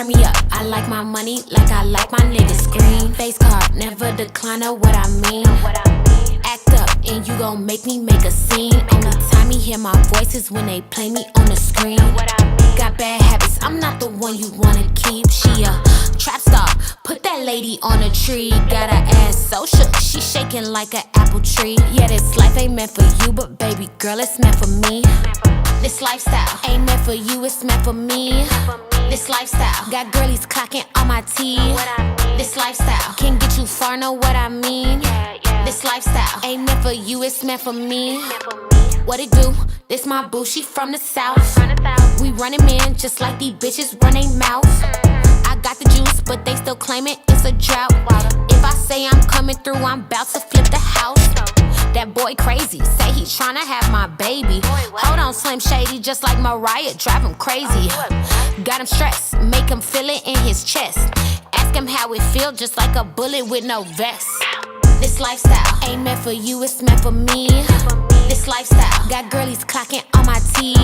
Turn me up, I like my money like I like my niggas. Green face card, never decline, know what I mean. Act up and you gon' make me make a scene. Only time you hear my voice is when they play me on the screen. Got bad habits, I'm not the one you wanna keep. She a trap star, put that lady on a tree. Got her ass so shook, she shaking like an apple tree. Yeah, this life ain't meant for you, but baby girl, it's meant for me. This lifestyle ain't meant for you, it's meant for me. This lifestyle got girlies clocking on my teeth. This lifestyle can get you far, know what I mean. This lifestyle ain't meant for you, it's meant for me. What it do? This my boo, she from the south. We running man just like these bitches run they mouth. I got the juice, but they still claiming it's a drought. If I say I'm coming through, I'm about to flip the house. That boy crazy, say he tryna have my baby. Hold on, Slim Shady, just like Mariah, drive him crazy. Got him stressed, make him feel it in his chest. Ask him how it feel, just like a bullet with no vest. This lifestyle ain't meant for you, it's meant for me. This lifestyle got girlies clocking on my teeth.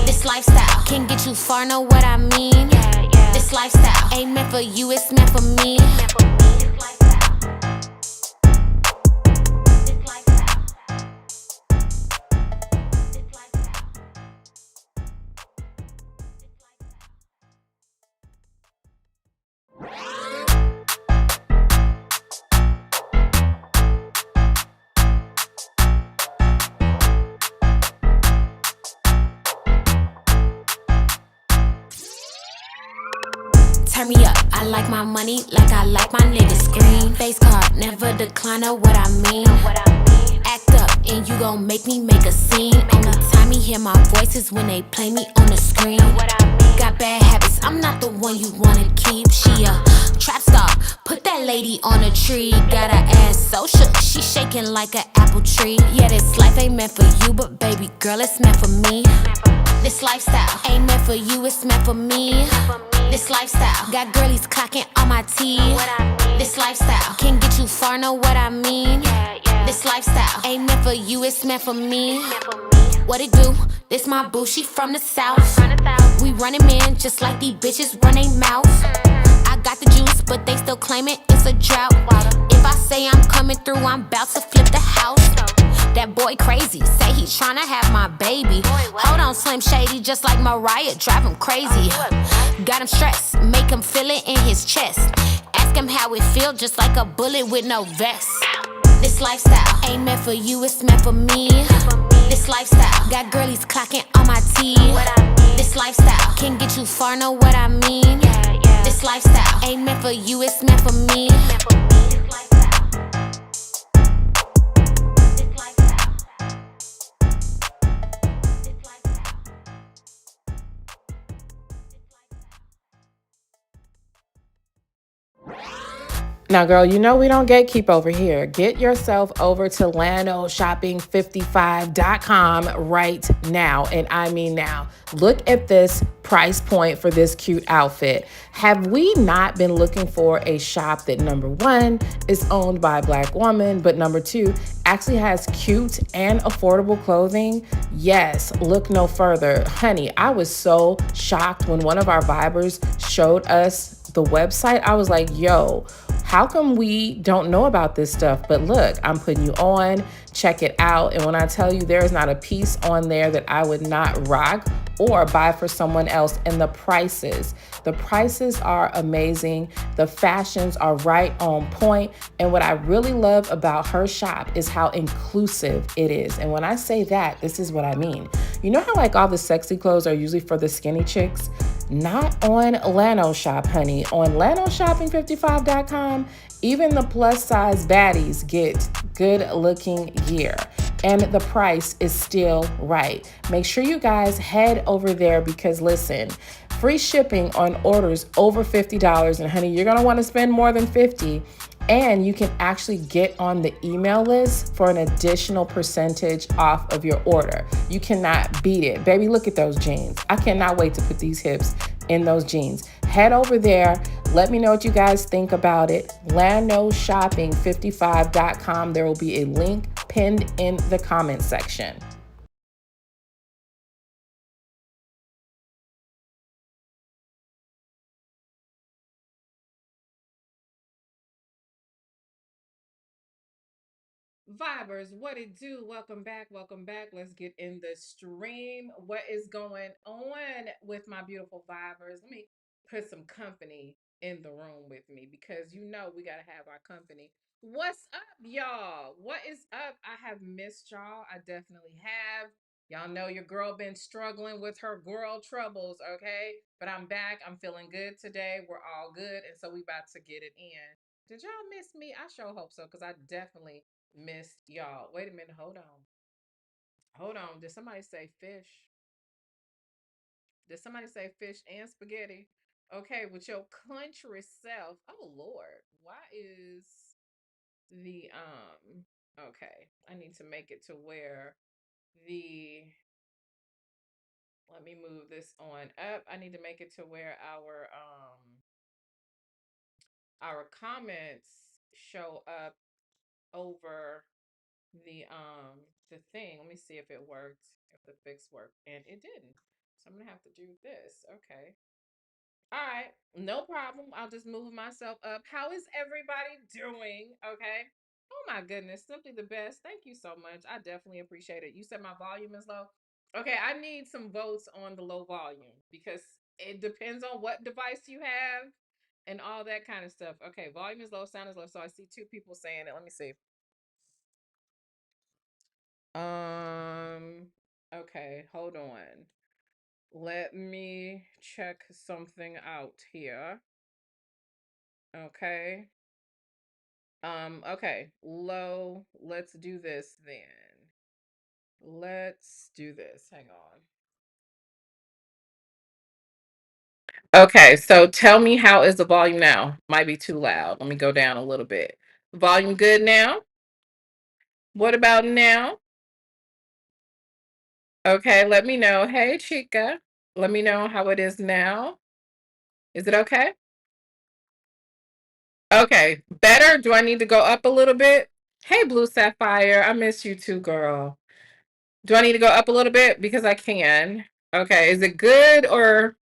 This lifestyle can get you far, know what I mean. This lifestyle ain't meant for you, it's meant for me. Turn me up, I like my money like I like my niggas. Green face card, never decline, know what I mean. Act up and you gon' make me make a scene. Only time you hear my voice is when they play me on the screen. Got bad habits, I'm not the one you wanna keep. She a trap star, put that lady on a tree. Got her ass so shook, she shaking like an apple tree. Yeah, this life ain't meant for you, but baby girl, it's meant for me. This lifestyle ain't meant for you, it's meant for me. This lifestyle got girlies clocking on my teeth. This lifestyle can get you far, know what I mean. This lifestyle ain't meant for you, it's meant for me. What it do? This my boo, she from the south. We running man just like these bitches run they mouth. I got the juice, but they still claiming it's a drought. If I say I'm coming through, I'm about to flip the house. That boy crazy, say he tryna have my baby. Hold on, Slim Shady, just like Mariah, drive him crazy. Got him stressed, make him feel it in his chest. Ask him how it feel, just like a bullet with no vest. This lifestyle ain't meant for you, it's meant for me. This lifestyle got girlies clocking on my teeth. This lifestyle can get you far, know what I mean. This lifestyle ain't meant for you, it's meant for me. Now, girl, you know we don't gatekeep over here. Get yourself over to LandOShopping55.com right now. And I mean now. Look at this price point for this cute outfit. Have we not been looking for a shop that, number one, is owned by a Black woman, but number two, actually has cute and affordable clothing? Yes, look no further. Honey, I was so shocked when one of our Vibers showed us the website. I was like, yo, how come we don't know about this stuff? But look, I'm putting you on, check it out. And when I tell you there is not a piece on there that I would not rock or buy for someone else. And the prices are amazing. The fashions are right on point. And what I really love about her shop is how inclusive it is. And when I say that, this is what I mean. You know how like all the sexy clothes are usually for the skinny chicks? Not on Lano Shop, honey. On LandOShopping55.com, even the plus size baddies get good looking gear. And the price is still right. Make sure you guys head over there because listen, free shipping on orders over $50. And honey, you're gonna wanna spend more than $50. And you can actually get on the email list for an additional percentage off of your order. You cannot beat it. Baby, look at those jeans. I cannot wait to put these hips in those jeans. Head over there. Let me know what you guys think about it. LandOShopping55.com. There will be a link pinned in the comment section. Vibers, what it do? Welcome back. Welcome back. Let's get in the stream. What is going on with my beautiful vibers? Let me put some company in the room with me because you know we got to have our company. What's up, y'all? What is up? I have missed y'all. I definitely have. Y'all know your girl been struggling with her girl troubles, okay? But I'm back. I'm feeling good today. We're all good. And so we about to get it in. Did y'all miss me? I sure hope so because I definitely missed y'all. Wait a minute. Hold on. Hold on. Did somebody say fish? Did somebody say fish and spaghetti? Okay, with your country self. Oh Lord. Why is the okay. I need to make it to where the let me move this on up. I need to make it to where our comments show up over the thing. Let me see if it worked, if the fix worked, and it didn't. So I'm gonna have to do this. Okay. All right, no problem. I'll just move myself up. How is everybody doing? Okay. Oh my goodness, simply the best. Thank you so much. I definitely appreciate it. You said my volume is low. Okay, I need some votes on the low volume because it depends on what device you have and all that kind of stuff. Okay, volume is low, sound is low. So I see two people saying it. Let me see. Um, okay, hold on. Let me check something out here. Okay. Okay. Low. Let's do this then. Let's do this. Hang on. Okay, so tell me, how is the volume now? Might be too loud. Let me go down a little bit. Volume good now? What about now? Okay, let me know. Hey, Chica. Let me know how it is now. Is it okay? Okay, better? Do I need to go up a little bit? Hey, Blue Sapphire, I miss you too, girl. Do I need to go up a little bit? Because I can. Okay, is it good or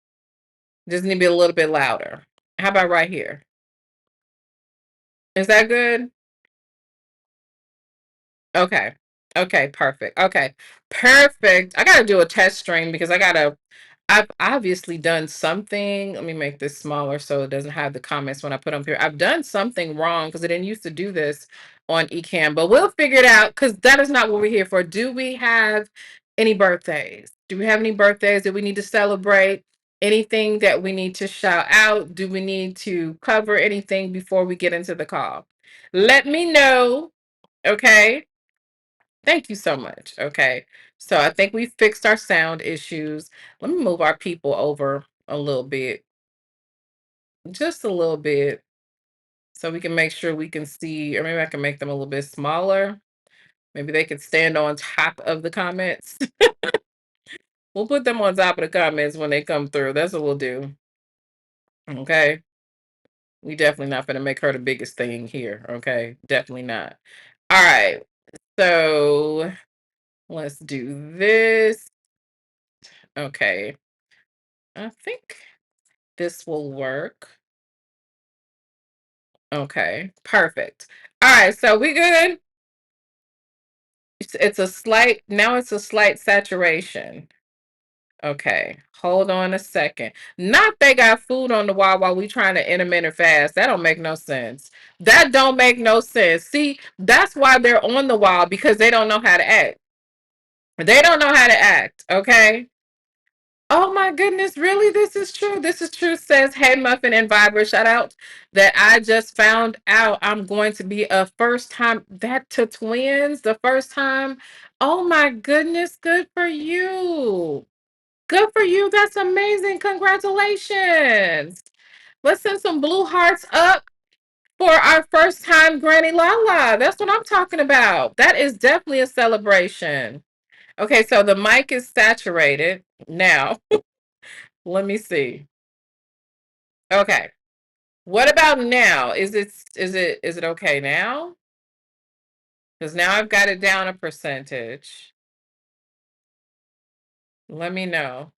does it need to be a little bit louder? How about right here? Is that good? Okay. Okay, perfect. Okay, perfect. I gotta do a test stream because I've obviously done something. Let me make this smaller so it doesn't have the comments when I put them here. I've done something wrong because I didn't used to do this on Ecamm, but we'll figure it out because that is not what we're here for. Do we have any birthdays? Do we have any birthdays that we need to celebrate? Anything that we need to shout out? Do we need to cover anything before we get into the call? Let me know. Okay. Thank you so much. Okay. So I think we fixed our sound issues. Let me move our people over a little bit, just a little bit, so we can make sure we can see, or maybe I can make them a little bit smaller. Maybe they can stand on top of the comments. We'll put them on top of the comments when they come through. That's what we'll do. Okay. We definitely not going to make her the biggest thing here. Okay. Definitely not. All right. So let's do this. Okay. I think this will work. Okay, perfect. All right, so we good. It's a slight, now it's a slight saturation. Okay, hold on a second. Not they got food on the wall while we trying to intermittent fast. That don't make no sense. That don't make no sense. See, that's why they're on the wall because they don't know how to act. They don't know how to act, okay? Oh my goodness, really? This is true. This is true, says Hey Muffin and Viber. Shout out that I just found out I'm going to be a first time that to twins, the first time. Oh my goodness, good for you. Good for you. That's amazing. Congratulations. Let's send some blue hearts up for our first time Granny Lala. That's what I'm talking about. That is definitely a celebration. Okay, so the mic is saturated now. Let me see. Okay. What about now? Is it okay now? Because now I've got it down a percentage. Let me know.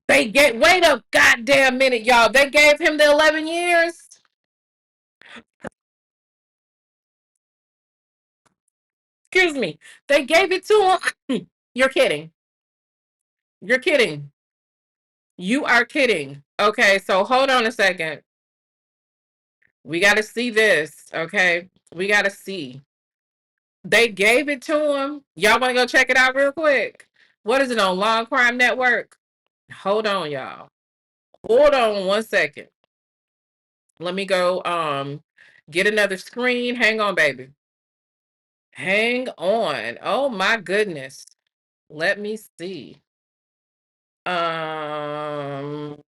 They get wait a goddamn minute, y'all. They gave him the 11 years. Excuse me. They gave it to him. You're kidding. You're kidding. You are kidding. Okay, so hold on a second. We got to see this. Okay, we got to see. They gave it to him. Y'all want to go check it out real quick? What is it on Long Crime Network? Hold on, y'all. Hold on one second. Let me go get another screen. Hang on, baby. Hang on. Oh my goodness. Let me see. Um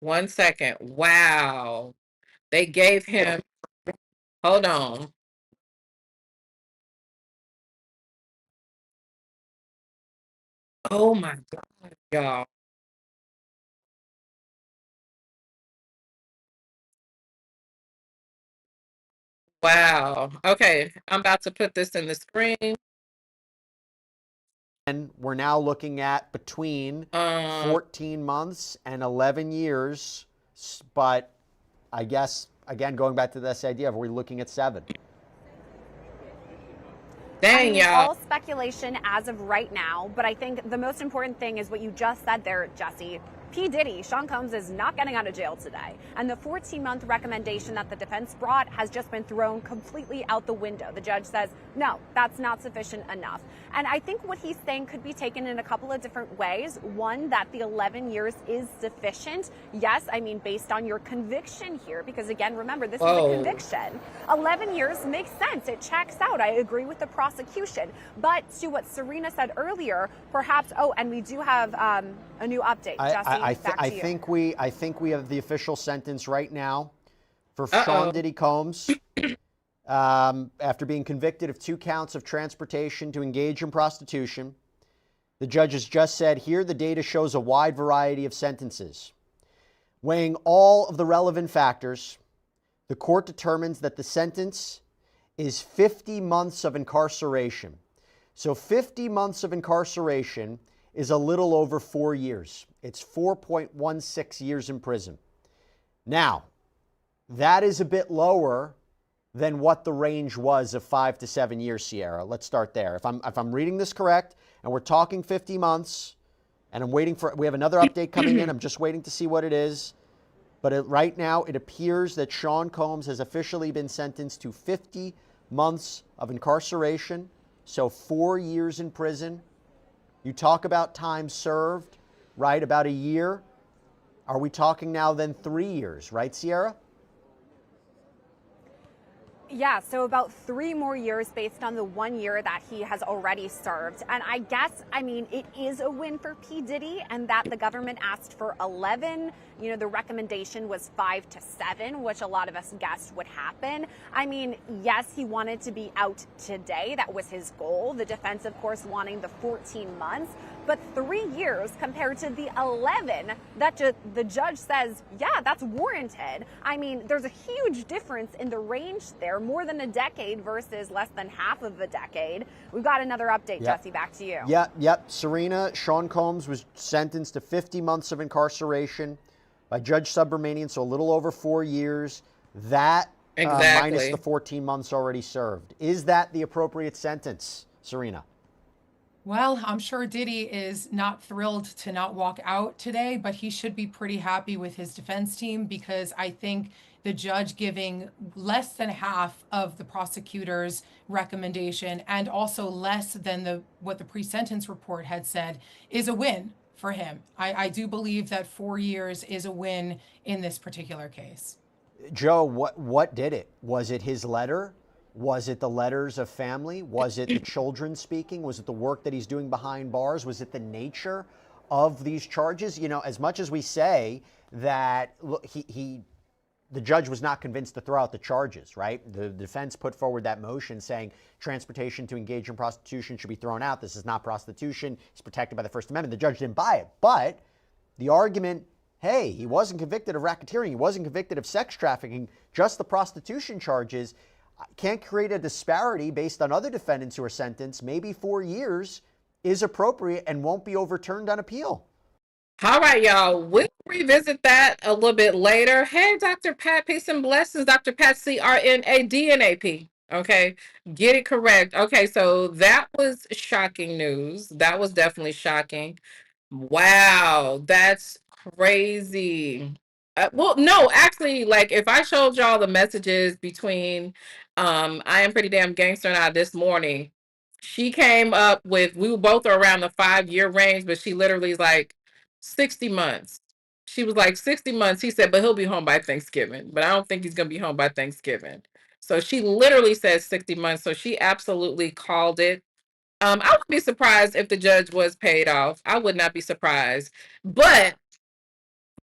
One second. Wow. They gave him, hold on. Oh my God, y'all. Wow. Okay, I'm about to put this in the screen. And we're now looking at between Um 14 months and 11 years. But I guess, again, going back to this idea of are we looking at 7? I Dang, mean, y'all. all speculation as of right now, but I think the most important thing is what you just said there, Jesse. P. Diddy, Sean Combs, is not getting out of jail today. And the 14-month recommendation that the defense brought has just been thrown completely out the window. The judge says, no, that's not sufficient enough. And I think what he's saying could be taken in a couple of different ways. One, that the 11 years is sufficient. Yes, I mean, based on your conviction here, because again, remember, this is a conviction. 11 years makes sense. It checks out. I agree with the prosecution. But to what Serena said earlier, perhaps, and we do have a new update. Jesse, back to you. I think we have the official sentence right now for Uh-oh. Sean Diddy Combs. After being convicted of 2 counts of transportation to engage in prostitution, the judge has just said, here the data shows a wide variety of sentences. Weighing all of the relevant factors, the court determines that the sentence is 50 months of incarceration. So 50 months of incarceration is a little over 4 years. It's 4.16 years in prison. Now, that is a bit lower than what the range was of 5 to 7 years, Sierra. Let's start there. If I'm reading this correct, and we're talking 50 months, and we have another update coming in. I'm just waiting to see what it is. But right now, it appears that Sean Combs has officially been sentenced to 50 months of incarceration, so 4 years in prison. You talk about time served, right? About a year. Are we talking now then 3 years, right, Sierra? Yeah, so about 3 more years based on the 1 year that he has already served. And I guess, I mean, it is a win for P. Diddy and that the government asked for 11. You know, the recommendation was 5 to 7, which a lot of us guessed would happen. I mean, yes, he wanted to be out today. That was his goal. The defense, of course, wanting the 14 months. But 3 years compared to the 11 that the judge says, yeah, that's warranted. I mean, there's a huge difference in the range there, more than a decade versus less than half of a decade. We've got another update, Jesse, back to you. Yep. Serena, Sean Combs was sentenced to 50 months of incarceration by Judge Subramanian, so a little over 4 years. That minus the 14 months already served. Is that the appropriate sentence, Serena? Well, I'm sure Diddy is not thrilled to not walk out today, but he should be pretty happy with his defense team because I think the judge giving less than half of the prosecutor's recommendation and also less than what the pre-sentence report had said is a win for him. I do believe that 4 years is a win in this particular case. Joe, what did it? Was it his letter? Was it the letters of family? Was it the children speaking? Was it the work that he's doing behind bars? Was it the nature of these charges? You know, as much as we say that look, the judge was not convinced to throw out the charges, right? The defense put forward that motion saying transportation to engage in prostitution should be thrown out. This is not prostitution. It's protected by the First Amendment. The judge didn't buy it. But the argument, hey, he wasn't convicted of racketeering. He wasn't convicted of sex trafficking, just the prostitution charges. Can't create a disparity based on other defendants who are sentenced. Maybe 4 years is appropriate and won't be overturned on appeal. All right, y'all. We'll revisit that a little bit later. Hey, Dr. Pat, peace and blessings. Dr. Pat, CRNADNAP. Okay, get it correct. Okay, so that was shocking news. That was definitely shocking. Wow, that's crazy. Well, no, actually, like if I showed y'all the messages between I Am Pretty Damn Gangster and I this morning, she came up with, we were both around the 5 year range, but she literally is like 60 months. She was like 60 months. He said, but he'll be home by Thanksgiving. But I don't think he's gonna be home by Thanksgiving. So she literally said 60 months. So she absolutely called it. I would be surprised if the judge was paid off. I would not be surprised. But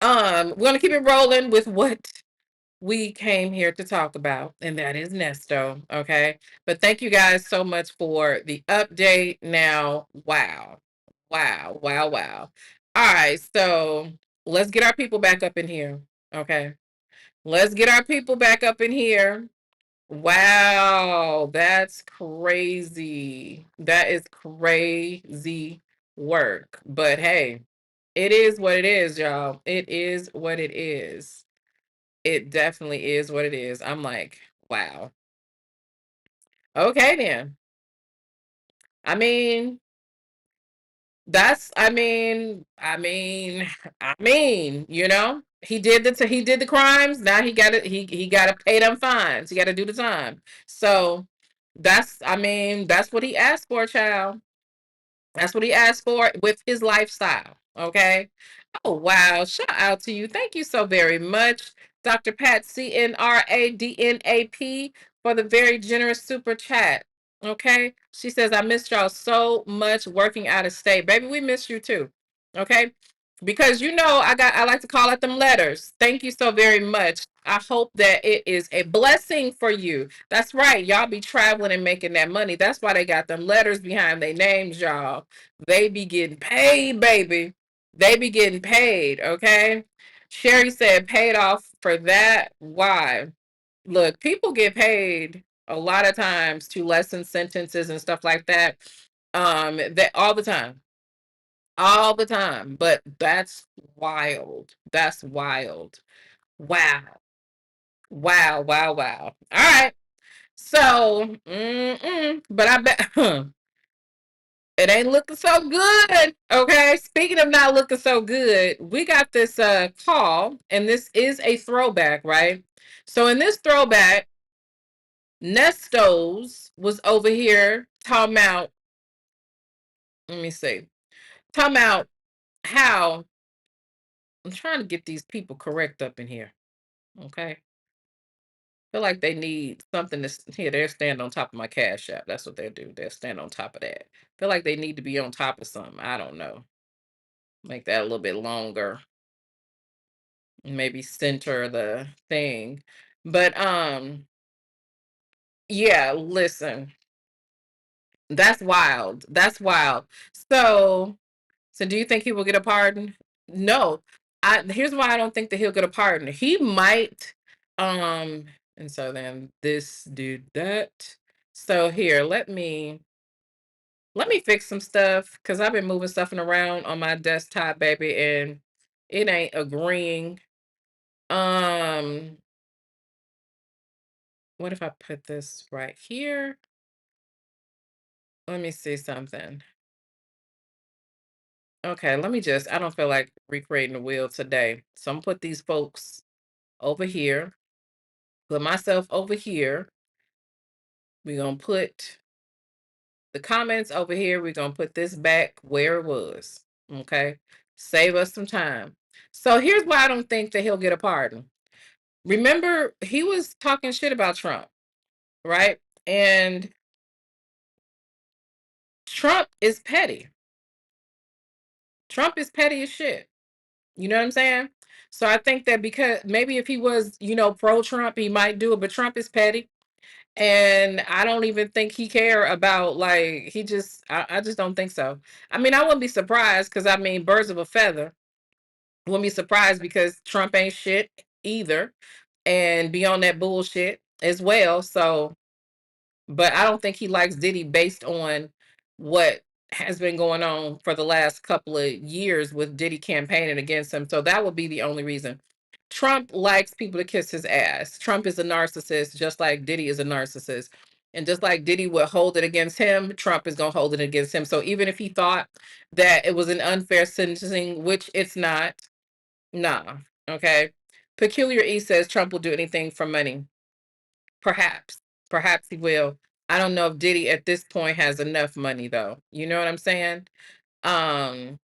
we're gonna keep it rolling with what we came here to talk about, and that is Nesto. Okay. But thank you guys so much for the update. Now, wow. Wow. Wow. Wow. All right. So let's get our people back up in here. Okay. Let's get our people back up in here. Wow, that's crazy. That is crazy work. But hey, it is what it is, y'all. It is what it is. It definitely is what it is. I'm like, wow. Okay, then. I mean, you know, he did the crimes. Now he got to pay them fines. He got to do the time. So that's what he asked for, child. That's what he asked for with his lifestyle. Okay. Oh, wow. Shout out to you. Thank you so very much, Dr. Pat CNRADNAP, for the very generous super chat. Okay. She says, I missed y'all so much working out of state. Baby, we miss you too. Okay. Because I like to call it them letters. Thank you so very much. I hope that it is a blessing for you. That's right. Y'all be traveling and making that money. That's why they got them letters behind their names, y'all. They be getting paid, baby. They be getting paid, okay? Sherry said paid off for that. Why? Look, people get paid a lot of times to lessen sentences and stuff like that. That all the time. All the time. But that's wild. That's wild. Wow. Wow, wow, wow. All right. So, but I bet it ain't looking so good. Okay. Speaking of not looking so good, we got this call, and this is a throwback, right? So in this throwback, Nestos was over here talking about, let me see, talking about how I'm trying to get these people correct up in here. Okay. Feel like they need something to here. They'll stand on top of my cash app. That's what they'll do. They'll stand on top of that. Feel like they need to be on top of something. I don't know. Make that a little bit longer. Maybe center the thing. But yeah, listen. That's wild. That's wild. So so do you think he will get a pardon? No. Here's why I don't think that he'll get a pardon. He might um and so then this dude that. So here, let me fix some stuff because I've been moving stuff around on my desktop, baby, and it ain't agreeing. Um, what if I put this right here? Let me see something. Okay, I don't feel like recreating the wheel today. So I'm gonna put these folks over here, put myself over here. We're gonna put the comments over here. We're gonna put this back where it was. Okay, save us some time. So here's why I don't think that he'll get a pardon. Remember, he was talking shit about Trump, right? And Trump is petty. Trump is petty as shit. You know what I'm saying? So I think that because maybe if he was, pro Trump, he might do it, but Trump is petty. And I don't even think he care about like I just don't think so. I mean, I wouldn't be surprised because I mean birds of a feather. Wouldn't be surprised because Trump ain't shit either and be on that bullshit as well. So but I don't think he likes Diddy based on what has been going on for the last couple of years with Diddy campaigning against him. So that would be the only reason. Trump likes people to kiss his ass. Trump is a narcissist, just like Diddy is a narcissist. And just like Diddy would hold it against him, Trump is going to hold it against him. So even if he thought that it was an unfair sentencing, which it's not, nah, okay? Peculiar E says Trump will do anything for money. Perhaps. Perhaps he will. I don't know if Diddy at this point has enough money, though. You know what I'm saying? Um,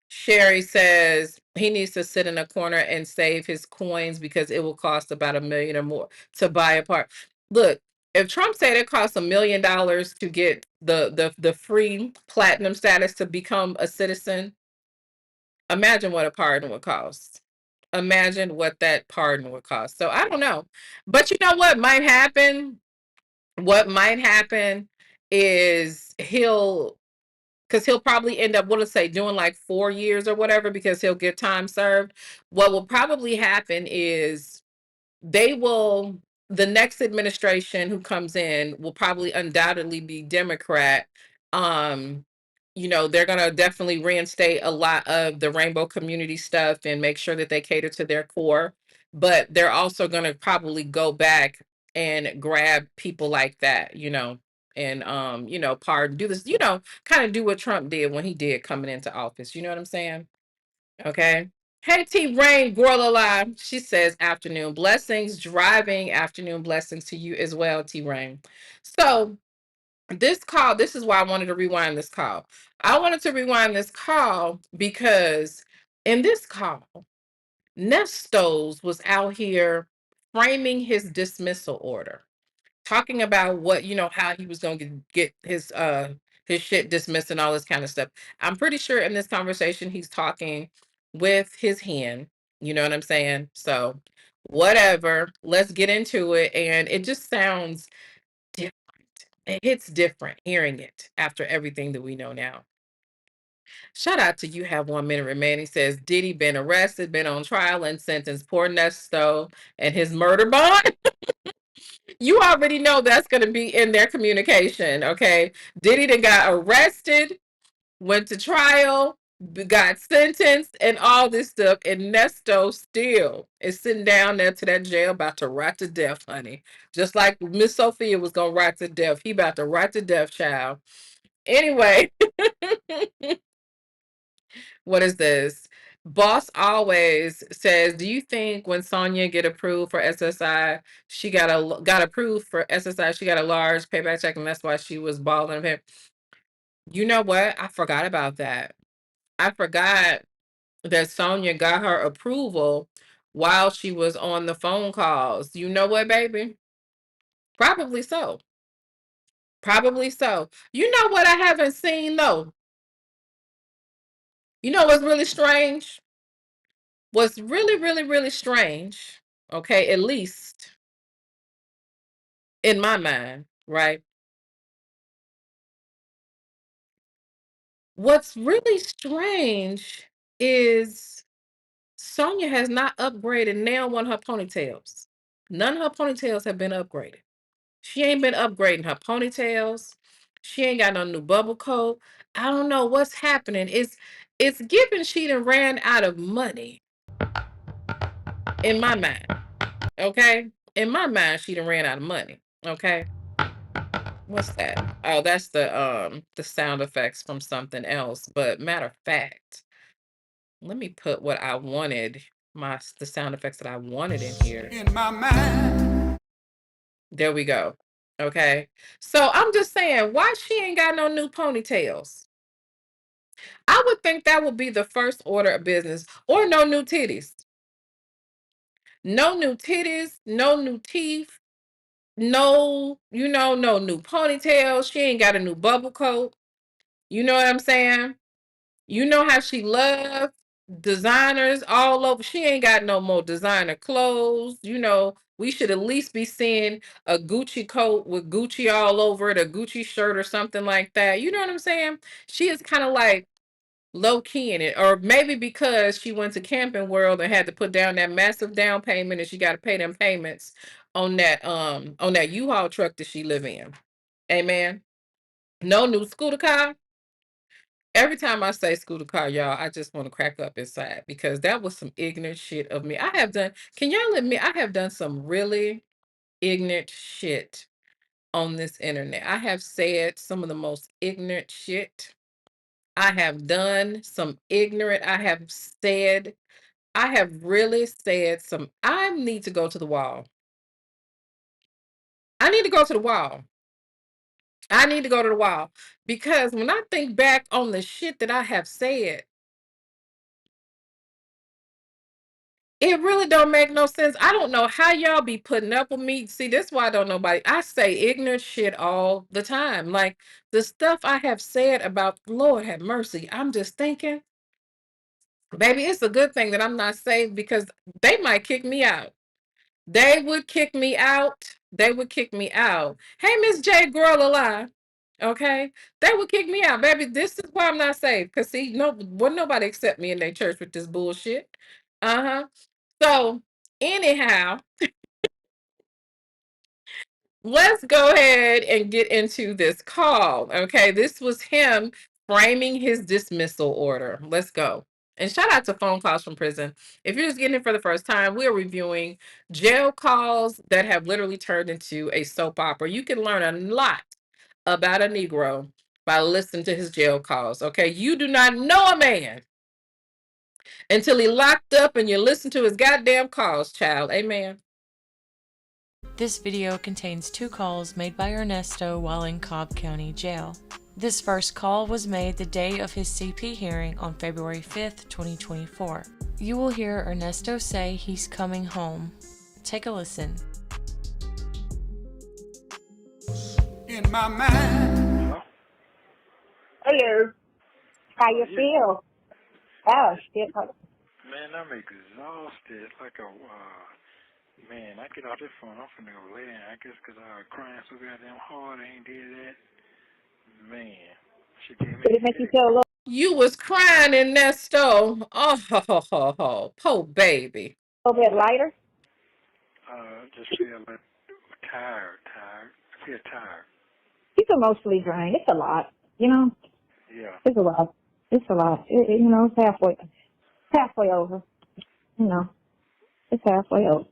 Sherry says he needs to sit in a corner and save his coins because it will cost about $1 million or more to buy a part. Look, if Trump said it costs $1 million to get the free platinum status to become a citizen, imagine what a pardon would cost. Imagine what that pardon would cost. So I don't know. But you know what might happen? What might happen is because he'll probably end up, what let's say, doing like 4 years or whatever, because he'll get time served. What will probably happen is they will, the next administration who comes in will probably undoubtedly be Democrat. Um, they're gonna definitely reinstate a lot of the rainbow community stuff and make sure that they cater to their core. But they're also gonna probably go back and grab people like that, and pardon, do this, kind of do what Trump did when he did coming into office. You know what I'm saying? Okay. Hey, T Rain, Gorilla Live. She says, afternoon blessings, driving afternoon blessings to you as well, T Rain. So, this is why I wanted to rewind this call. I wanted to rewind this call because in this call, Nestos was out here framing his dismissal order, talking about what, how he was going to get his shit dismissed and all this kind of stuff. I'm pretty sure in this conversation he's talking with his hen. You know what I'm saying? So whatever, let's get into it. And it just sounds different. It hits different hearing it after everything that we know now. Shout out to You Have 1 Minute Remaining. Says Diddy been arrested, been on trial and sentenced. Poor Nesto and his murder bond. You already know that's going to be in their communication, okay? Diddy done got arrested, went to trial, got sentenced, and all this stuff. And Nesto still is sitting down there to that jail about to rot to death, honey. Just like Miss Sophia was going to rot to death. He about to rot to death, child. Anyway, what is this? Boss always says, do you think when Sonya get approved for SSI, she got approved for SSI, she got a large payback check, and that's why she was balling him? You know what? I forgot about that. I forgot that Sonya got her approval while she was on the phone calls. You know what, baby? Probably so. Probably so. You know what I haven't seen though? You know what's really strange? What's really, really, really strange, okay, at least in my mind, right? What's really strange is Sonya has not upgraded nail one of her ponytails. None of her ponytails have been upgraded. She ain't been upgrading her ponytails. She ain't got no new bubble coat. I don't know what's happening. It's given she done ran out of money in my mind. Okay? In my mind, she done ran out of money. Okay? What's that? Oh, that's the sound effects from something else. But matter of fact, let me put what I wanted, the sound effects that I wanted in here. In my mind. There we go. Okay. So I'm just saying, why she ain't got no new ponytails? I would think that would be the first order of business, or no new titties. No new titties, no new teeth, no, no new ponytails. She ain't got a new bubble coat. You know what I'm saying? You know how she loves designers all over. She ain't got no more designer clothes. We should at least be seeing a Gucci coat with Gucci all over it, a Gucci shirt or something like that. You know what I'm saying? She is kind of like low key in it. Or maybe because she went to Camping World and had to put down that massive down payment and she got to pay them payments on that U-Haul truck that she live in. Amen. No new scooter car. Every time I say scooter car, y'all, I just want to crack up inside because that was some ignorant shit of me. I have done, can y'all admit, I have done some really ignorant shit on this internet. I have said some of the most ignorant shit. I have done some ignorant, I have really said some, I need to go to the wall. I need to go to the wall. I need to go to the wall because when I think back on the shit that I have said, it really don't make no sense. I don't know how y'all be putting up with me. See, that's why I don't know nobody. I say ignorant shit all the time. Like the stuff I have said about Lord have mercy. I'm just thinking, baby, it's a good thing that I'm not saved because they might kick me out. They would kick me out. They would kick me out. Hey, Miss J, girl alive. Okay, they would kick me out, baby. This is why I'm not saved. Cause see, no, wouldn't nobody accept me in their church with this bullshit. Uh-huh. So anyhow, let's go ahead and get into this call. Okay, this was him framing his dismissal order. Let's go. And shout out to phone calls from prison. If you're just getting it for the first time, we're reviewing jail calls that have literally turned into a soap opera. You can learn a lot about a Negro by listening to his jail calls. Okay, you do not know a man until he locked up and you listen to his goddamn calls, child. Amen. This video contains 2 calls made by Ernesto while in Cobb County Jail. This first call was made the day of his CP hearing on February 5th, 2024. You will hear Ernesto say he's coming home. Take a listen. In my mind. Hello. How you feel? Oh, shit. Man, I'm exhausted. Like a, man, I get off this phone, I'm finna go lay down. I guess 'cause I was crying so goddamn hard, I ain't did that. Man, she gave me. Did it make you feel a little You was crying in Nesto. Oh, ho, ho, ho. Poor baby. bit lighter? Just feel like tired. I feel tired. It's emotionally drained. It's a lot. You know? Yeah. It's a lot. It's a lot. You know, it's halfway over. You know, it's halfway over.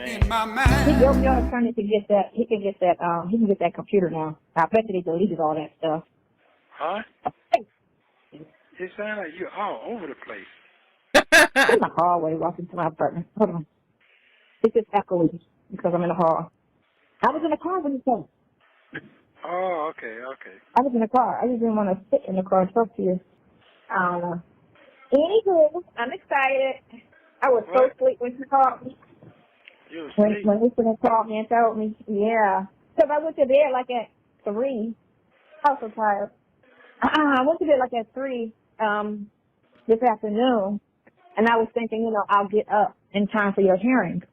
In my Your mind. attorney can get that. He can get that computer now. I bet that he deleted all that stuff. Huh? It sounds like you're all over the place. I'm in the hallway walking to my apartment. Hold on. It's just echoing because I'm in the hall. I was in the car when you came. Oh, okay. I was in the car. I just didn't want to sit in the car and talk to you. I don't know. Anywho, I'm excited. I was so sweet when she called me. You When asleep? Lisa called me and told me, yeah. Because I went to bed like at 3. I was so tired. I went to bed like at 3 this afternoon, and I was thinking, you know, I'll get up in time for your hearing.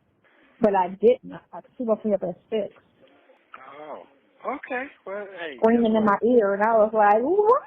But I didn't. She woke me up at 6, Oh, okay. Well, hey, screaming in my ear, and I was like, what?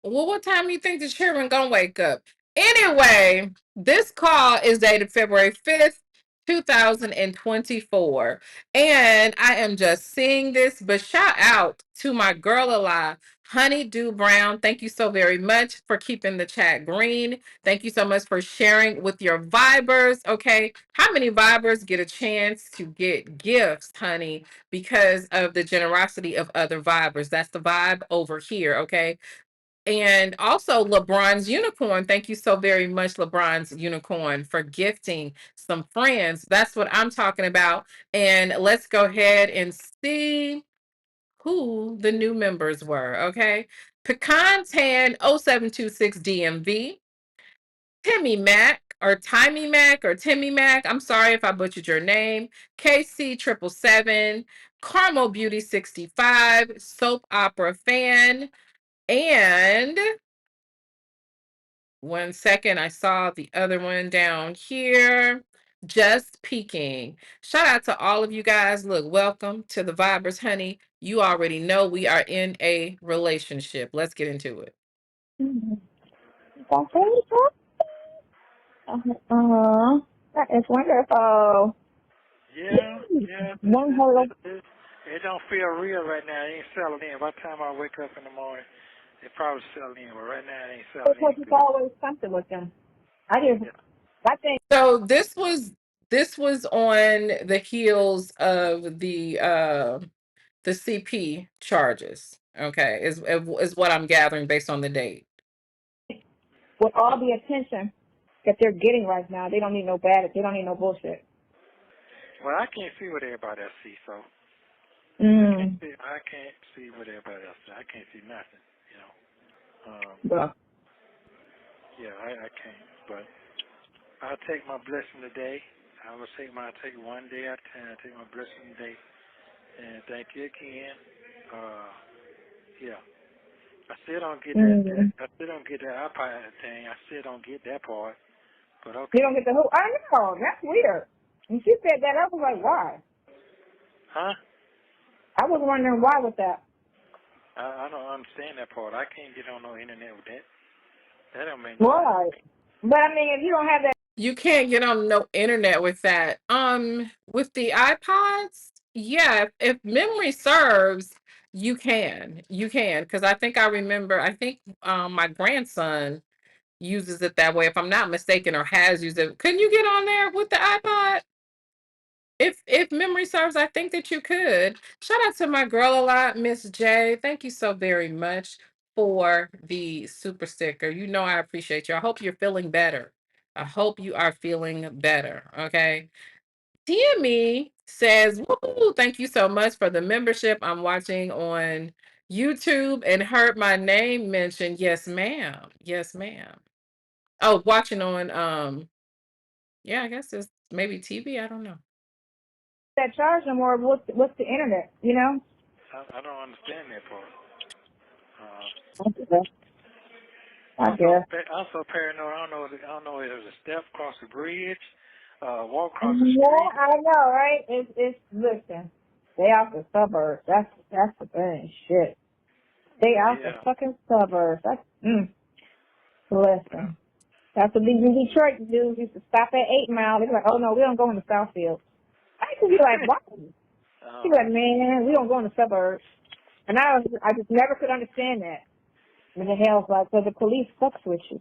Well, what time do you think the children gonna wake up? Anyway, this call is dated February 5th, 2024. And I am just seeing this, but shout out to my girl alive, Honeydew Brown. Thank you so very much for keeping the chat green. Thank you so much for sharing with your Vibers. Okay. How many Vibers get a chance to get gifts, honey, because of the generosity of other Vibers? That's the vibe over here. Okay. And also LeBron's Unicorn. Thank you so very much, LeBron's Unicorn, for gifting some friends. That's what I'm talking about. And let's go ahead and see who the new members were. Okay. Pecan Tan 0726 DMV, Timmy Mac or Timmy Mac or Timmy Mac. I'm sorry if I butchered your name. KC 777, Caramel Beauty 65, Soap Opera Fan, and one second, I saw the other one down here. Just peeking. Shout out to all of you guys. Look, welcome to the Vibers, honey. You already know we are in a relationship. Let's get into it. That is wonderful. yeah. One hello. It don't feel real right now. It ain't selling in. By the time I wake up in the morning, it probably selling in. But right now, it ain't selling Because in it's good. always something with them. I think So this was on the heels of the CP charges. Okay, is what I'm gathering based on the date. with all the attention that they're getting right now, they don't need no they don't need no bullshit. Well, I can't see what everybody else see, so Mm. I can't see what everybody else see. I can't see nothing, you know. Well, Yeah, I can't. But I'll take my blessing today. I will take one day at a time. Take my blessing today, and thank you again. Yeah. I still don't get that. mm. I still don't get that iPod thing. I still don't get that part. But You okay. don't get the who? I know, that's weird. When she said that, I was like, why? Huh? I was wondering why with that. I don't understand that part. I can't get on no internet with that. That don't make no sense. Why? But I mean, if you don't have that, You can't get on no internet with that. With the iPods, yeah, if memory serves, you can. You can. Because I remember, my grandson uses it that way, if I'm not mistaken, or has used it. Can you get on there with the iPod? If memory serves, I think that you could. Shout out to my girl a lot, Miss J. Thank you so very much for the super sticker. You know I appreciate you. I hope you're feeling better. I hope you are feeling better. Okay. TME says, woo, thank you so much for the membership. I'm watching on YouTube and heard my name mentioned. Yes, ma'am. Yes, ma'am. Oh, watching on yeah, I guess it's maybe TV. I don't know. that charge no more, what's the internet, you know? I don't understand that part. I guess. I'm so paranoid. I don't know if there's a step across the bridge, walk across the Yeah, street. I know, right? Listen, they out the suburbs. That's the thing. Shit. They out the Yeah. fucking suburbs. Yeah. Listen. That's what these in Detroit dudes used to stop at 8 Mile. They're like, oh no, we don't go in the Southfield. I used to be like, why? She be like, man, we don't go in the suburbs. And I just never could understand that. And the hell's like, so the police fucks with you.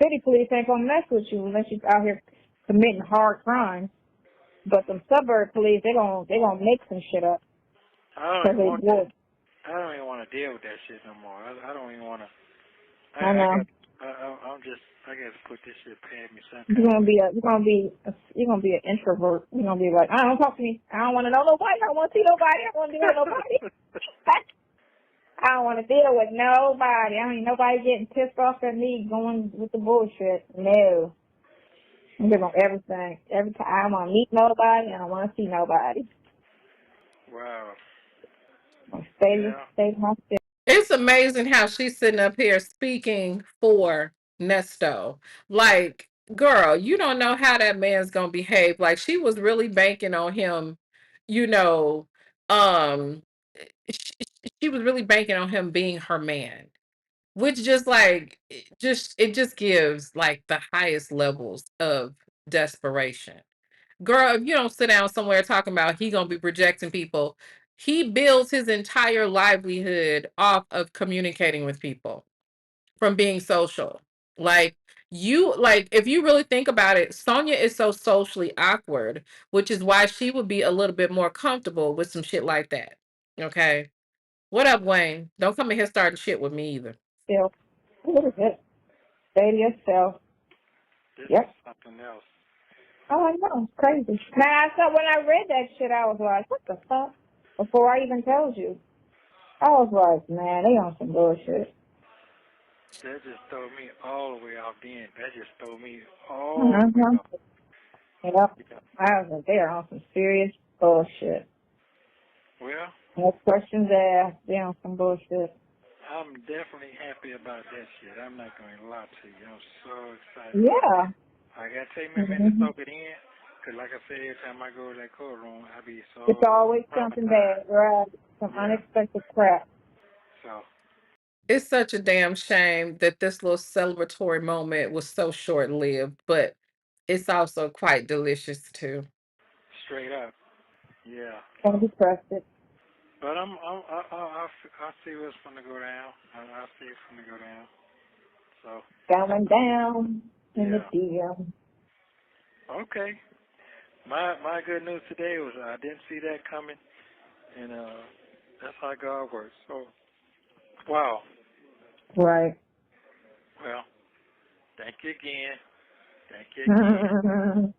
City police ain't gonna mess with you unless you're out here committing hard crimes. But them suburb police, they gonna make some shit up. I don't Cause even they want that. would. I don't even want to deal with that shit no more. I don't even want to. I I know. got. I got to put this shit past me some You're kind of gonna way. be an introvert. You're gonna be like, I don't talk to me. I don't want to know nobody. I don't want to see nobody. I don't want to deal with nobody. I don't want to deal with nobody. I mean, nobody getting pissed off at me going with the bullshit. No. I'm good on everything. Every time I don't want to meet nobody. I don't want to see nobody. Wow. Yeah. Stay myself. It's amazing how she's sitting up here speaking for Nesto. Like, girl, you don't know how that man's gonna behave. Like, she was really banking on him, you know, um, she, she was really banking on him being her man, which just like it just gives like the highest levels of desperation. Girl, if you don't sit down somewhere talking about he gonna be projecting people, he builds his entire livelihood off of communicating with people, from being social. Like if you really think about it, Sonia is so socially awkward, which is why she would be a little bit more comfortable with some shit like that. Okay. What up, Wayne? Don't come in here starting shit with me either. What is it? Stay to yourself. This is Yep. something else. Oh, I know. It's crazy. Man, I thought when I read that shit, I was like, what the fuck? Before I even told you. I was like, man, they on some bullshit. That just threw me all the way off then. That just threw me all the way Uh-huh. off. Yep. Yeah. I was like, they're on some serious bullshit. Well, No questions asked. They're on some bullshit. I'm definitely happy about that shit. I'm not going to lie to you. I'm so excited about Yeah. that. I got to take me a minute to Mm-hmm. soak it in. Because like I said, every time I go to that courtroom, I be It's so always something bad, traumatized. right? Some Yeah. unexpected crap. So, It's such a damn shame that this little celebratory moment was so short lived, but it's also quite delicious too. straight up. Yeah. Can't be trusted. But I see what's gonna go down. I see it's gonna go down. So Going down in the yeah. DM. Okay. My good news today was I didn't see that coming, and that's how God works. So wow. Right. Well, thank you again. Thank you again.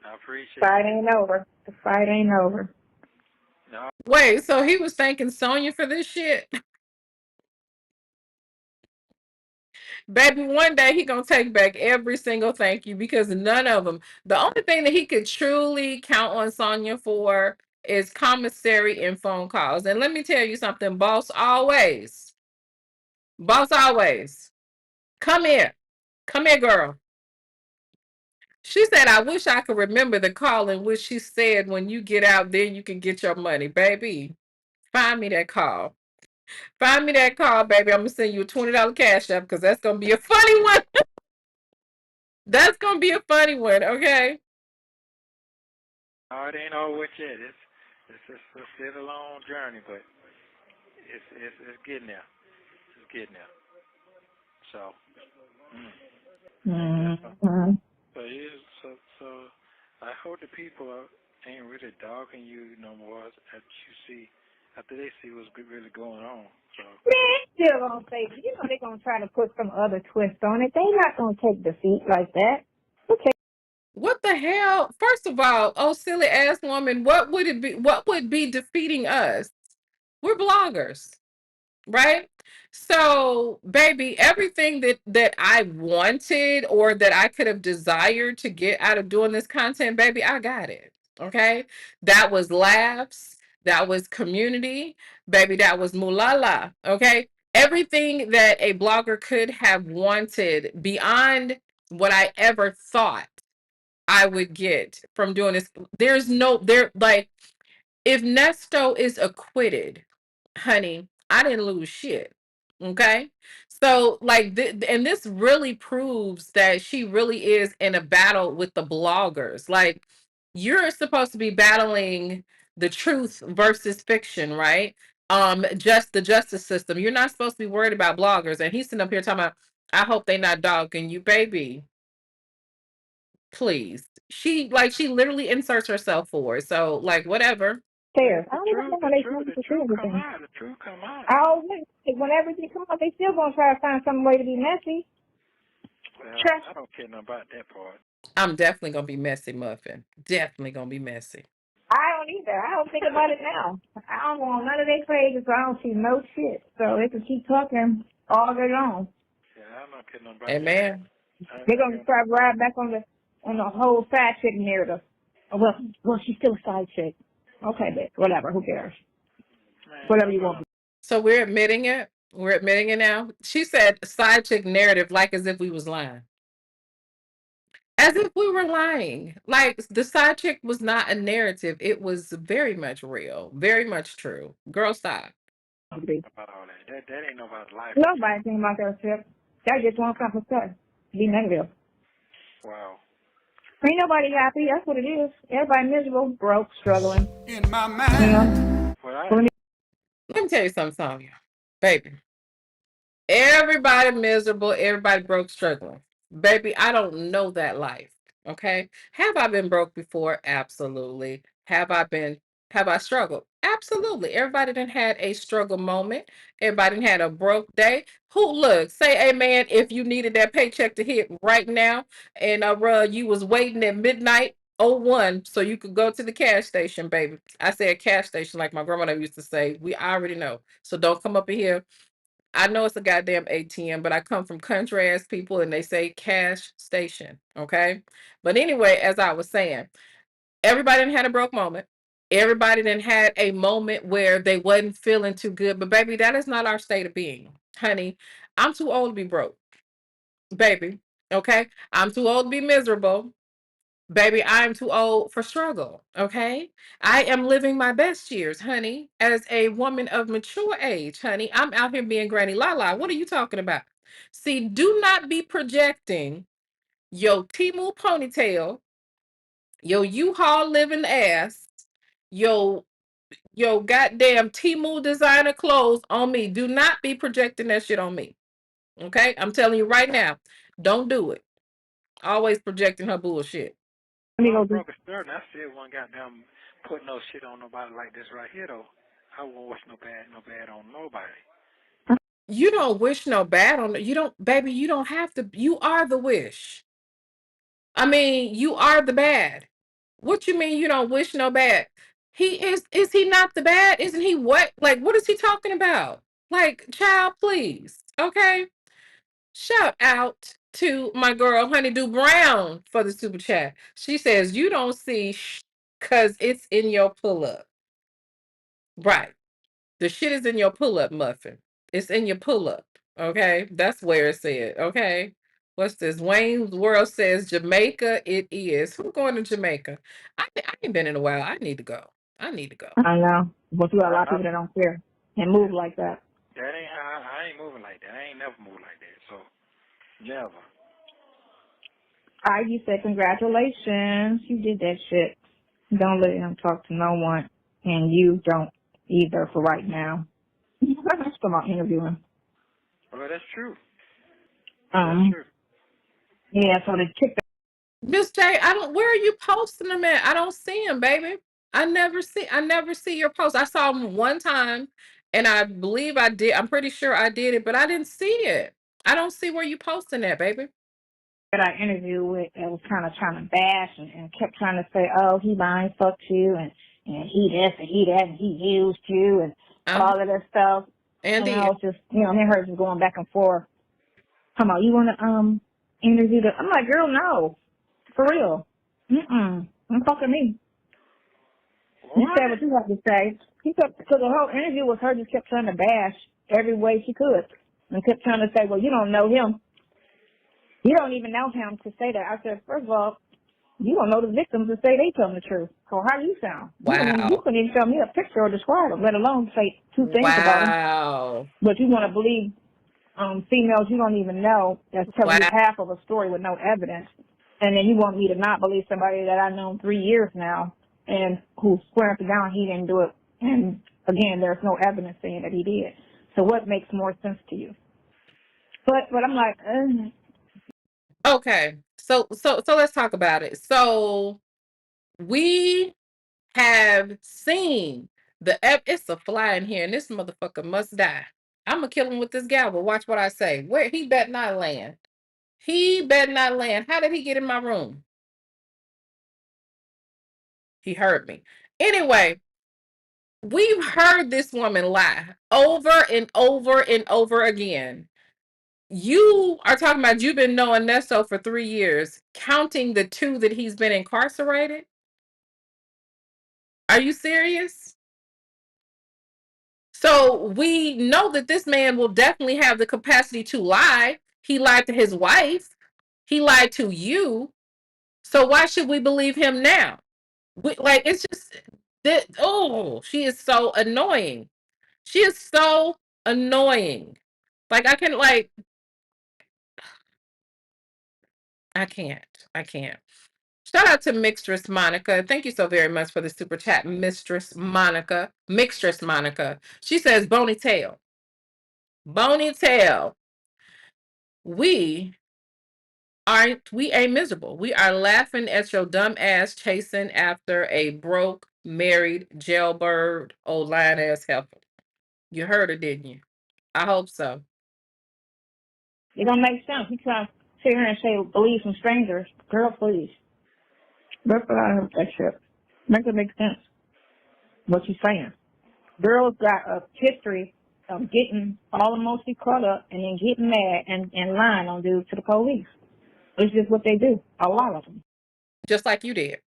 I appreciate Fight it. ain't over. The fight ain't over. No. Wait, so he was thanking Sonya for this shit? Baby, one day he gonna take back every single thank you because none of them. The only thing that he could truly count on Sonya for is commissary and phone calls. And let me tell you something, boss always, come here, girl. She said, I wish I could remember the call in which she said, when you get out there, you can get your money. Baby, find me that call. Find me that call, baby. I'm going to send you a $20 cash app because that's going to be a funny one. That's going to be a funny one, okay? No, it ain't over with yet. It's still a long journey, but it's getting there. It's getting there. So, yeah. Mm-hmm. So I hope the people ain't really dogging you no more after they see what's really going on. So Man, still gonna say, they're gonna try to put some other twist on it. They not gonna take defeat like that. Okay. What the hell? First of all, oh silly ass woman, what would it be? What would be defeating us? We're bloggers, right? So, baby, everything that I wanted or that I could have desired to get out of doing this content, baby, I got it. Okay? That was laughs, that was community, baby, that was mulala, okay? Everything that a blogger could have wanted beyond what I ever thought I would get from doing this. There's no there like if Nesto is acquitted, honey, I didn't lose shit. Okay. So like and this really proves that she really is in a battle with the bloggers. Like you're supposed to be battling the truth versus fiction, right? Just the justice system. You're not supposed to be worried about bloggers. And he's sitting up here talking about, I hope they not dogging you, baby. Please. She literally inserts herself for it. So like whatever. Fair. I the don't even truth, think the when they truth, come the to say truth come everything. out. The truth come out. I always, when everything comes out, they still gonna try to find some way to be messy. Well, Trust. I don't care nothing about that part. I'm definitely gonna be messy, Muffin. Definitely gonna be messy. I don't either. I don't think about it now. I don't go on none of their pages, so I don't see no shit. So they can keep talking all day long. Yeah, I don't care nothing about that. Amen. They're gonna try to ride back on the whole side chick narrative. Oh, well, she's still a side chick. Okay, bitch. Whatever. Who cares? Man, Whatever you want. So we're admitting it. We're admitting it now. She said side chick narrative like as if we was lying. As if we were lying. Like the side chick was not a narrative. It was very much real. Very much true. Girl, stop. about all that. That ain't nobody's life. Nobody think about that shit. That just wants something to say. Be negative. Wow. Ain't nobody happy. That's what it is. Everybody miserable, broke, struggling. In my You know? mind. Well, Let me tell you something, Sonya. Baby. Everybody miserable, everybody broke, struggling. Baby, I don't know that life. Okay. Have I been broke before? Absolutely. Have I struggled? Absolutely. Everybody done had a struggle moment. Everybody done had a broke day. Who look, say amen if you needed that paycheck to hit right now and you was waiting at midnight 01 so you could go to the cash station, baby. I say a cash station like my grandmother used to say. We already know. So don't come up in here. I know it's a goddamn ATM, but I come from country ass people and they say cash station. Okay. But anyway, as I was saying, everybody done had a broke moment. Everybody done had a moment where they wasn't feeling too good. But baby, that is not our state of being. Honey, I'm too old to be broke. Baby. Okay. I'm too old to be miserable. Baby, I'm too old for struggle. Okay. I am living my best years, honey, as a woman of mature age, honey. I'm out here being Granny Lala. What are you talking about? See, do not be projecting your Timu ponytail, your U-Haul living ass, your your goddamn Temu designer clothes on me. Do not be projecting that shit on me. Okay? I'm telling you right now. Don't do it. Always projecting her bullshit. Well, I'm broke as dirt, and I still one goddamn put no shit on nobody like this right here, though. I won't wish no bad on nobody. You don't wish no bad on you don't, baby, you don't have to. You are the wish. I mean, you are the bad. What you mean you don't wish no bad? He is he not the bad? Isn't he what? Like, what is he talking about? Like, child, please. Okay. Shout out to my girl Honeydew Brown for the super chat. She says you don't see cause it's in your pull up. Right. The shit is in your pull up muffin. It's in your pull up. Okay. That's where it's at. Okay. What's this? Wayne's World says Jamaica. It is. Who's going to Jamaica? I ain't been in a while. I need to go. I need to go. I know. But you got a lot of people that don't care and move like that. That ain't how I ain't moving like that. I ain't never moved like that. So never. You said congratulations. You did that shit. Don't let him talk to no one. And you don't either for right now. I'm still not interviewing. Well, that's true. That's true. Yeah, so the chick. Miss J, where are you posting them at? I don't see them, baby. I never see your post. I saw them one time and I believe I did. I'm pretty sure I did it, but I didn't see it. I don't see where you posting that, baby. That I interviewed with that was kind of trying to bash and kept trying to say, oh, he mind fucked you and he this and he that and he used you and all of that stuff. And I was just, me and her just going back and forth. Come on, you want to interview the? I'm like, girl, no, for real. Don't fucking me. You said what you have to say. He kept, so the whole interview with her just kept trying to bash every way she could and kept trying to say, well, you don't know him. You don't even know him to say that. I said, first of all, you don't know the victims to say they tell them the truth. So how do you sound? Wow. You couldn't even show me a picture or describe them, let alone say two things about them. But you want to believe females you don't even know that's telling you half of a story with no evidence. And then you want me to not believe somebody that I've known 3 years now and who's swearing up and down he didn't do it. And again, there's no evidence saying that he did. So what makes more sense to you? But I'm like, Okay. So let's talk about it. So we have seen it's a fly in here and this motherfucker must die. I'm gonna kill him with this gavel. Watch what I say. Where he better not land. He better not land. How did he get in my room? He heard me. Anyway, we've heard this woman lie over and over and over again. You are talking about you've been knowing Nesto for 3 years, counting the 2 that he's been incarcerated? Are you serious? So we know that this man will definitely have the capacity to lie. He lied to his wife. He lied to you. So why should we believe him now? It's just that, oh, she is so annoying. She is so annoying. I can't. Shout out to Mixtress Monica. Thank you so very much for the super chat, Mistress Monica. Mixtress Monica. She says, Bony tail. Bony tail. We ain't miserable. We are laughing at your dumb ass chasing after a broke, married, jailbird, old lion ass heifer. You heard her, didn't you? I hope so. It don't make sense. You try to sit here and say, believe some strangers. Girl, please. That's what I heard that shit. Make it make sense. What you saying. Girls got a history of getting all emotionally caught up and then getting mad and lying on dudes to the police. It's just what they do. A lot of them. Just like you did.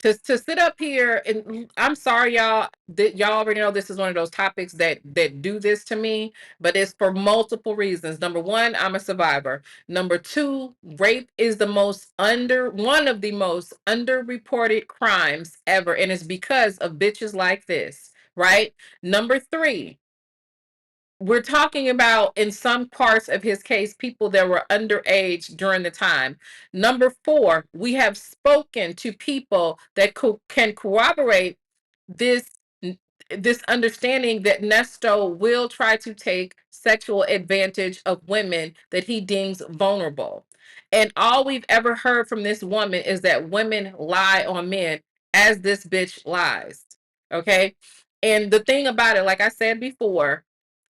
To sit up here and I'm sorry, y'all. Y'all already know this is one of those topics that do this to me, but it's for multiple reasons. Number one, I'm a survivor. Number two, rape is one of the most underreported crimes ever, and it's because of bitches like this, right? Number three, we're talking about, in some parts of his case, people that were underage during the time. Number four, we have spoken to people that can corroborate this this understanding that Nesto will try to take sexual advantage of women that he deems vulnerable. And all we've ever heard from this woman is that women lie on men, as this bitch lies. Okay. And the thing about it, like I said before,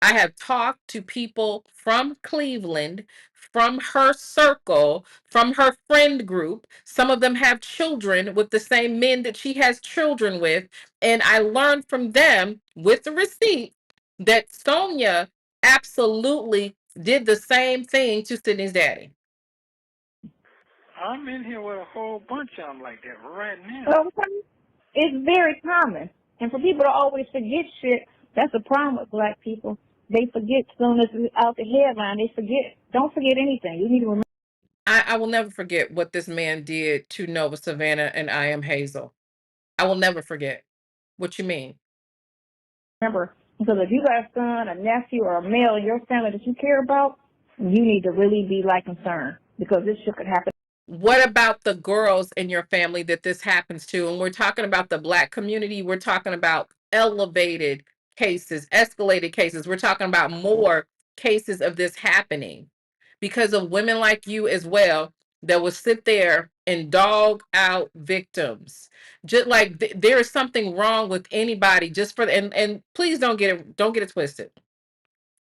I have talked to people from Cleveland, from her circle, from her friend group. Some of them have children with the same men that she has children with. And I learned from them with the receipt that Sonia absolutely did the same thing to Sydney's daddy. I'm in here with a whole bunch of them like that right now. Okay. It's very common. And for people to always forget shit, that's the problem with black people. They forget soon as it's out the headline. They forget. Don't forget anything. You need to remember. I will never forget what this man did to Nova Savannah and I Am Hazel. I will never forget. What you mean? Remember, because if you got a son, a nephew, or a male in your family that you care about, you need to really be like concerned because this shit could happen. What about the girls in your family that this happens to? And we're talking about the black community. We're talking about elevated cases, escalated cases. We're talking about more cases of this happening because of women like you as well that will sit there and dog out victims. Just like there is something wrong with anybody just for and please don't get it twisted.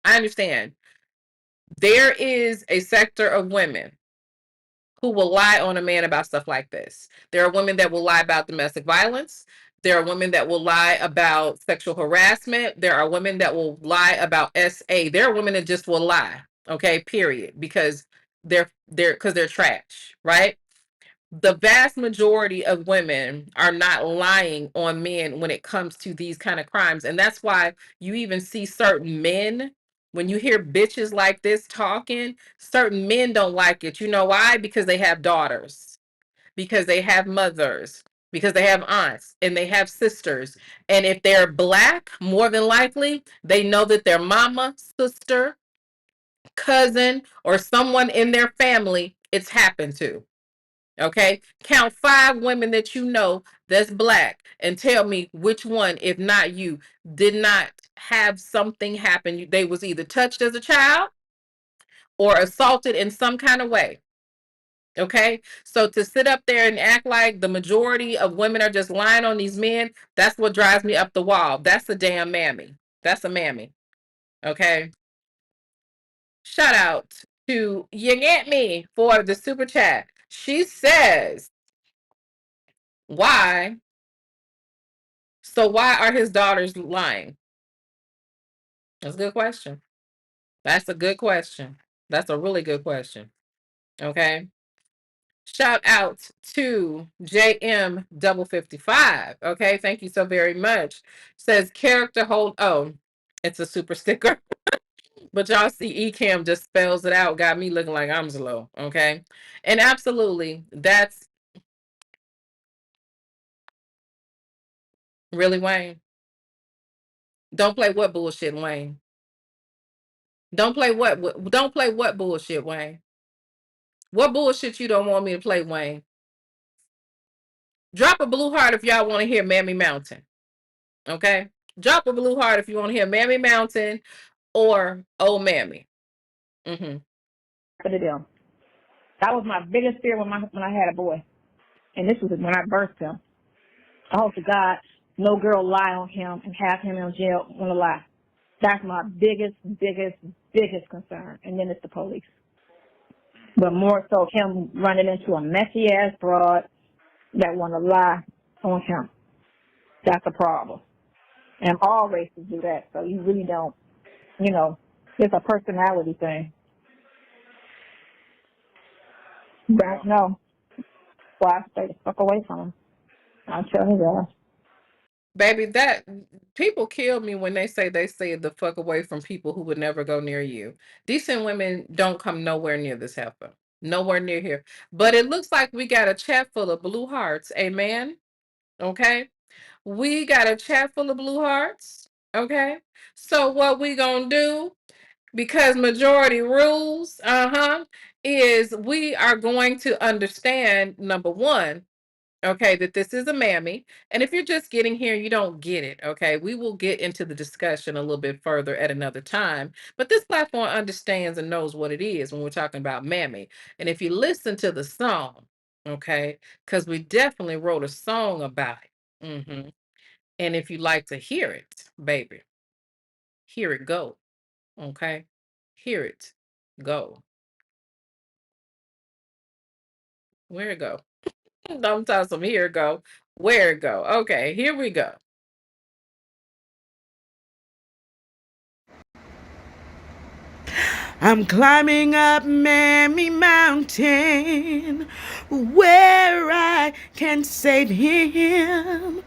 I understand. There is a sector of women who will lie on a man about stuff like this. There are women that will lie about domestic violence. There are women that will lie about sexual harassment. There are women that will lie about SA. There are women that just will lie, okay, period, because they're trash, right? The vast majority of women are not lying on men when it comes to these kind of crimes. And that's why you even see certain men, when you hear bitches like this talking, certain men don't like it. You know why? Because they have daughters, because they have mothers, because they have aunts and they have sisters. And if they're black, more than likely, they know that their mama, sister, cousin, or someone in their family it's happened to. Okay, count 5 women that you know that's black and tell me which one, if not you, did not have something happen. They was either touched as a child or assaulted in some kind of way. Okay, so to sit up there and act like the majority of women are just lying on these men, that's what drives me up the wall. That's a damn mammy. That's a mammy. Okay. Shout out to You Get Me for the super chat. She says, why? So why are his daughters lying? That's a good question. That's a good question. That's a really good question. Okay. Shout out to JM double 55. Okay. Thank you so very much. Says character hold. Oh, it's a super sticker. But y'all see Ecamm just spells it out. Got me looking like I'm slow. Okay. And absolutely, that's really Wayne. Don't play what bullshit, Wayne. Don't play what bullshit, Wayne. What bullshit you don't want me to play, Wayne? Drop a blue heart if y'all want to hear Mammy Mountain. Okay? Drop a blue heart if you want to hear Mammy Mountain or Oh Mammy. Mm-hmm. That was my biggest fear when I had a boy. And this was when I birthed him. I hope to God no girl lie on him and have him in jail on a lie. That's my biggest concern. And then it's the police. But more so him running into a messy ass broad that want to lie on him. That's a problem. And all races do that. So you really don't, it's a personality thing. Don't know. Why I stay the fuck away from him. I'll tell his ass. Baby, that people kill me when they say the fuck away from people who would never go near you. Decent women don't come nowhere near this heifer. Nowhere near here. But it looks like we got a chat full of blue hearts. Amen. Okay. We got a chat full of blue hearts. Okay. So what we gonna do, because majority rules, is we are going to understand, number one, okay, that this is a mammy. And if you're just getting here, you don't get it, okay? We will get into the discussion a little bit further at another time. But this platform understands and knows what it is when we're talking about mammy. And if you listen to the song, okay, because we definitely wrote a song about it. And if you like to hear it, baby, hear it go, okay? Hear it go. Where it go? Don't tell some here it go. Where it go? Okay, here we go. I'm climbing up Mammy Mountain where I can save him.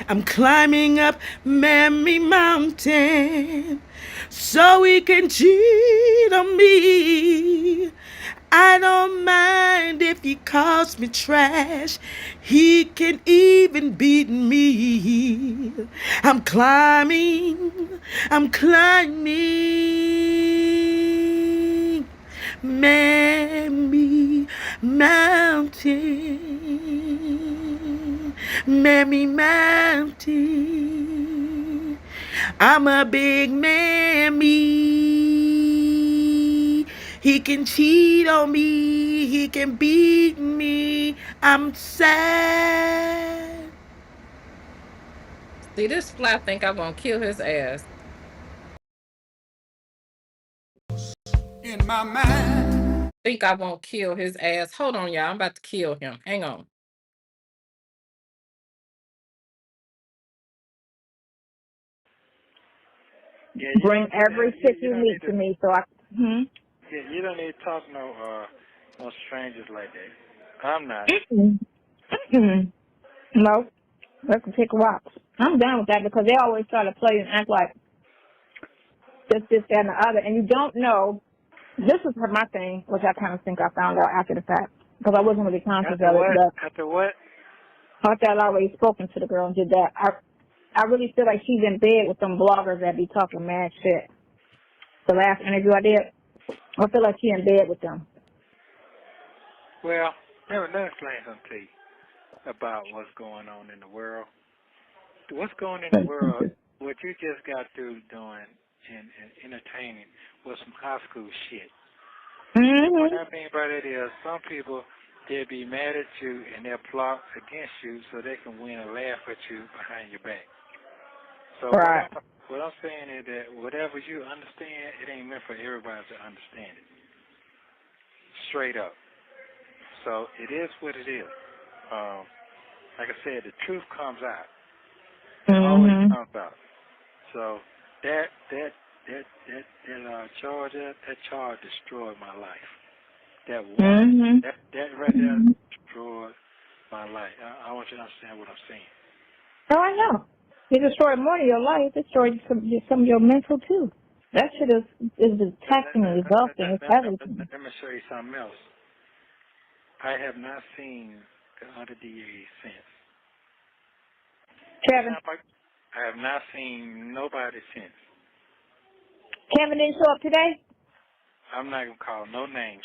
I'm climbing up Mammy Mountain so he can cheat on me. I don't mind if he calls me trash. He can even beat me. I'm climbing, I'm climbing Mammy Mountain, Mammy Mountain. I'm a big mammy. He can cheat on me. He can beat me. I'm sad. See, this fly think I'm gonna kill his ass. In my mind. Think I won't kill his ass. Hold on, y'all. I'm about to kill him. Hang on. Yeah, Bring every chick you meet to me so I. Yeah, you don't need to talk no strangers like that. I'm not. No, let's take rocks. I'm done with that because they always try to play and act like this, that, and the other, and you don't know. This is my thing, which I kind of think I found out after the fact because I wasn't really conscious After of it. what? But After what? after I'd already spoken to the girl and did that, I really feel like she's in bed with them bloggers that be talking mad shit. The last interview I did, I feel like she's in bed with them. Well, let me explain something to you about what's going on in the world. What's going on in the world, what you just got through doing and entertaining was some high school shit. What I mean by that is some people, they'll be mad at you and they'll plot against you so they can win and laugh at you behind your back. So Right. what I'm saying is that whatever you understand, it ain't meant for everybody to understand it. Straight up. So it is what it is. Like I said, the truth comes out. It always comes out. So that charge destroyed my life. That one, that right there destroyed my life. I want you to understand what I'm saying. Oh, I know. It destroyed more than your life. It destroyed some of your mental too. That shit is taxing and exhausting. It's everything. Let me show you something else. I have not seen the other DA since. Kevin. I have not seen nobody since. Kevin didn't show up today? I'm not going to call no names.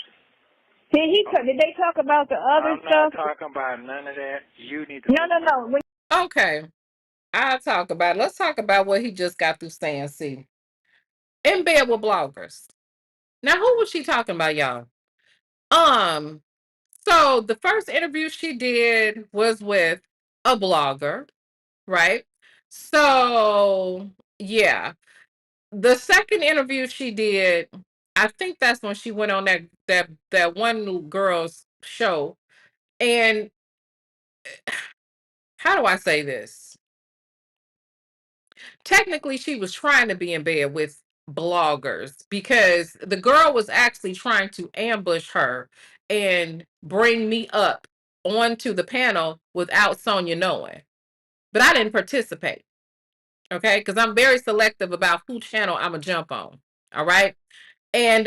Did they talk about the other stuff? I'm not talking about none of that. You need to... No. Okay. I'll talk about it. Let's talk about what he just got through saying. See, in bed with bloggers. Now, who was she talking about, y'all? So the first interview she did was with a blogger, right? So yeah. The second interview she did, I think that's when she went on that one girl's show. And how do I say this? Technically, she was trying to be in bed with bloggers because the girl was actually trying to ambush her and bring me up onto the panel without Sonya knowing. But I didn't participate. Okay, because I'm very selective about who channel I'm gonna jump on. All right. And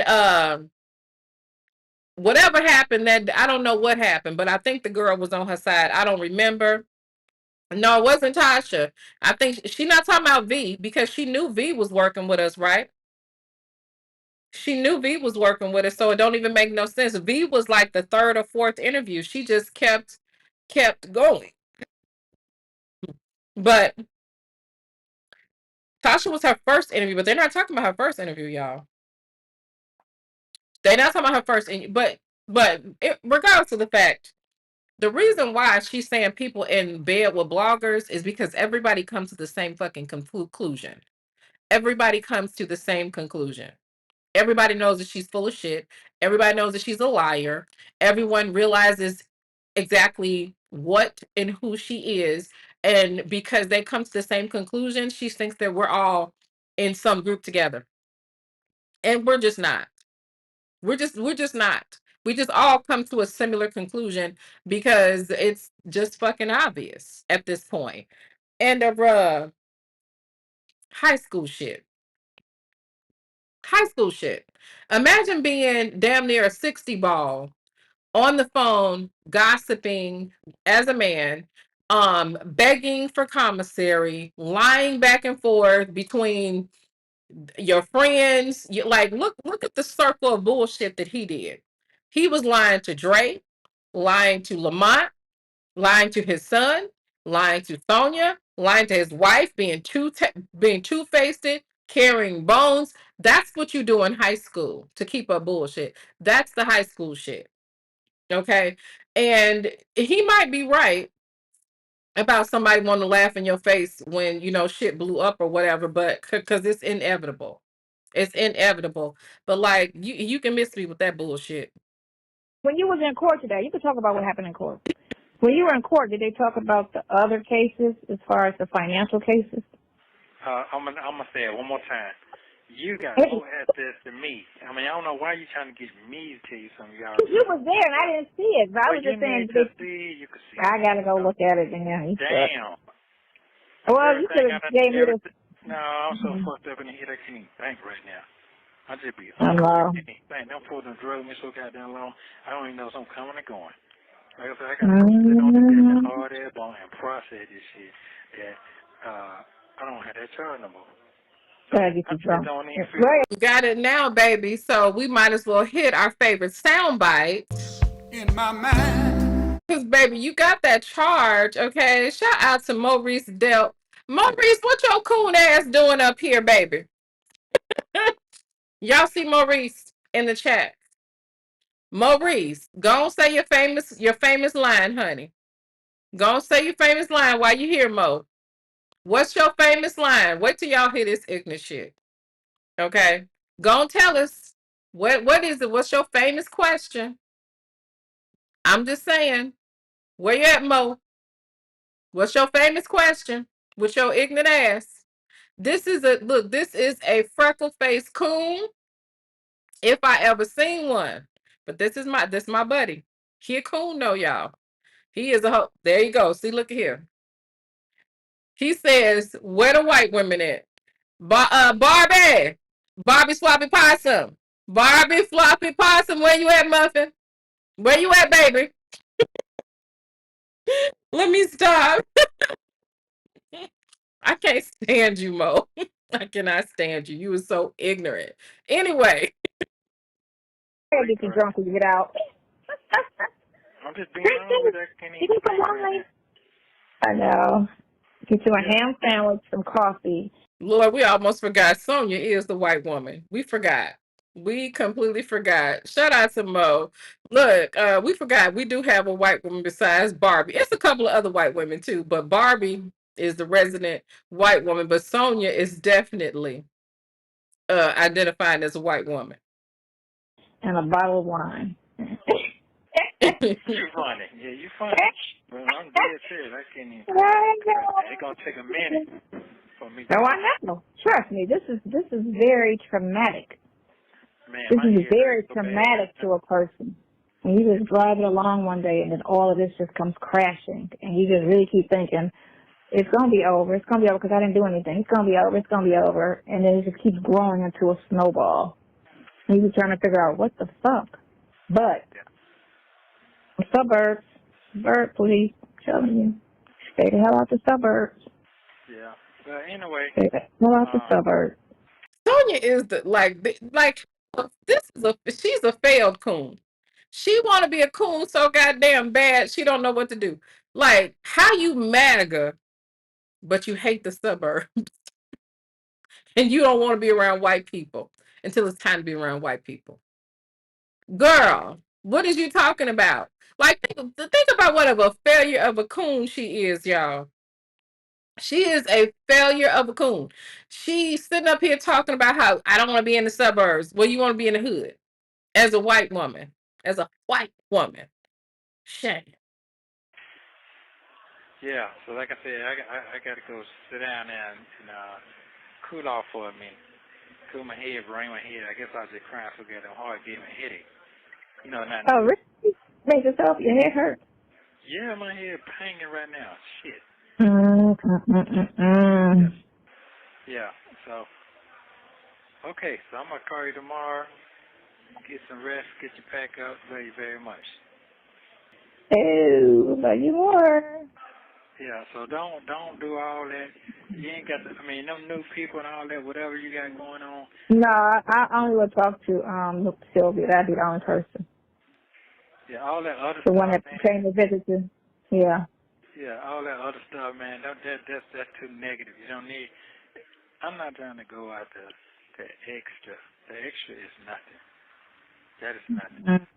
whatever happened, that I don't know what happened, but I think the girl was on her side. I don't remember. No, it wasn't Tasha. I think she's not talking about V because she knew V was working with us, right? She knew V was working with us, so it don't even make no sense. V was like the third or fourth interview. She just kept kept going. But Tasha was her first interview, but they're not talking about her first interview, y'all. They're not talking about her first interview, regardless of the fact, the reason why she's saying people in bed with bloggers is because everybody comes to the same fucking conclusion. Everybody comes to the same conclusion. Everybody knows that she's full of shit. Everybody knows that she's a liar. Everyone realizes exactly what and who she is. And because they come to the same conclusion, she thinks that we're all in some group together. And we're just not. We're just not. We just all come to a similar conclusion because it's just fucking obvious at this point. And high school shit. High school shit. Imagine being damn near a 60 ball on the phone, gossiping as a man, begging for commissary, lying back and forth between your friends. Like, look at the circle of bullshit that he did. He was lying to Dre, lying to Lamont, lying to his son, lying to Sonia, lying to his wife, being two-faced, carrying bones. That's what you do in high school to keep up bullshit. That's the high school shit. Okay. And he might be right about somebody wanting to laugh in your face when, shit blew up or whatever, but because it's inevitable. It's inevitable. But like, you can miss me with that bullshit. When you was in court today, you could talk about what happened in court. When you were in court, did they talk about the other cases as far as the financial cases? I'm gonna say it one more time. You got more at this than me. I mean, I don't know why you trying to get me to tell you something. Y'all. You was there and I didn't see it. But I was just saying. You could see I gotta go look at it. Damn. Well, you could have gave me this. No, I'm so fucked up in the head I can't even think right now. I just be. I know. Them fools done drug me so goddamn long. I don't even know if I'm coming or going. Like I said, I got to sit on the hard air bone and process this shit. That I don't have that charge no more. You got it now, baby. So we might as well hit our favorite soundbite. In my mind. Because, baby, you got that charge, okay? Shout out to Maurice Delp. Maurice, what your coon ass doing up here, baby? Y'all see Maurice in the chat. Maurice, go on say your famous line, honey. Go on say your famous line while you here, Mo. What's your famous line? Wait till y'all hear this ignorant shit. Okay? Go on tell us. What is it? What's your famous question? I'm just saying. Where you at, Mo? What's your famous question? With your ignorant ass. This is a freckle-faced coon. If I ever seen one. But this is my buddy. He a coon though, y'all. He is a there you go. See, look at here. He says, where the white women at? Barbie. Barbie Floppy Possum. Barbie Floppy Possum, where you at, Muffin? Where you at, baby? Let me stop. I can't stand you, Mo. I cannot stand you. You are so ignorant. Anyway. I'll get you drunk when you get out. I'm just being honest with that. I know. Get you a ham sandwich, some coffee. Lord, we almost forgot. Sonia is the white woman. We forgot. We completely forgot. Shout out to Mo. Look, we forgot we do have a white woman besides Barbie. It's a couple of other white women too, but Barbie is the resident white woman, but Sonia is definitely identified as a white woman. And a bottle of wine. You funny. Yeah, you funny. But I'm dead serious. I can't even. It's gonna take a minute for me. No, I know. Trust me, this is very traumatic. Man, this is very traumatic to a person. And you just drive it along one day, and then all of this just comes crashing, and you just really keep thinking, it's gonna be over. It's gonna be over because I didn't do anything. It's gonna be over. It's gonna be over, and then it just keeps growing into a snowball. And you're trying to figure out what the fuck. But suburbs, please, I'm telling you, stay the hell out the suburbs. Yeah. But anyway, stay the hell out the suburbs. Sonia is she's a failed coon. She want to be a coon so goddamn bad, she don't know what to do. Like, how you MAGA, but you hate the suburbs, and you don't want to be around white people until it's time to be around white people. Girl, what is you talking about? Like, think about what of a failure of a coon she is, y'all. She is a failure of a coon. She's sitting up here talking about how I don't want to be in the suburbs. Well, you want to be in the hood as a white woman. As a white woman. Shame. Yeah, so like I said, I got to go sit down there and cool off for a minute. Cool my head, bring my head. I guess I was just crying so goddamn hard, gave me a headache. You know, not. Oh, really? Make yourself, your head hurt? Yeah, my head hanging right now. Shit. Yeah, so, okay, so I'm going to call you tomorrow. Get some rest, get your pack up. Love you very much. Oh, love you more. Yeah, so don't do all that. You ain't got to, I mean, them new people and all that, whatever you got going on. No, I only would talk to Sylvia. That'd be the only person. Yeah, all that other The stuff, one that man. came to visit you. Yeah. Yeah, all that other stuff, man. That's too negative. You don't need. I'm not trying to go out the extra. The extra is nothing. That is nothing.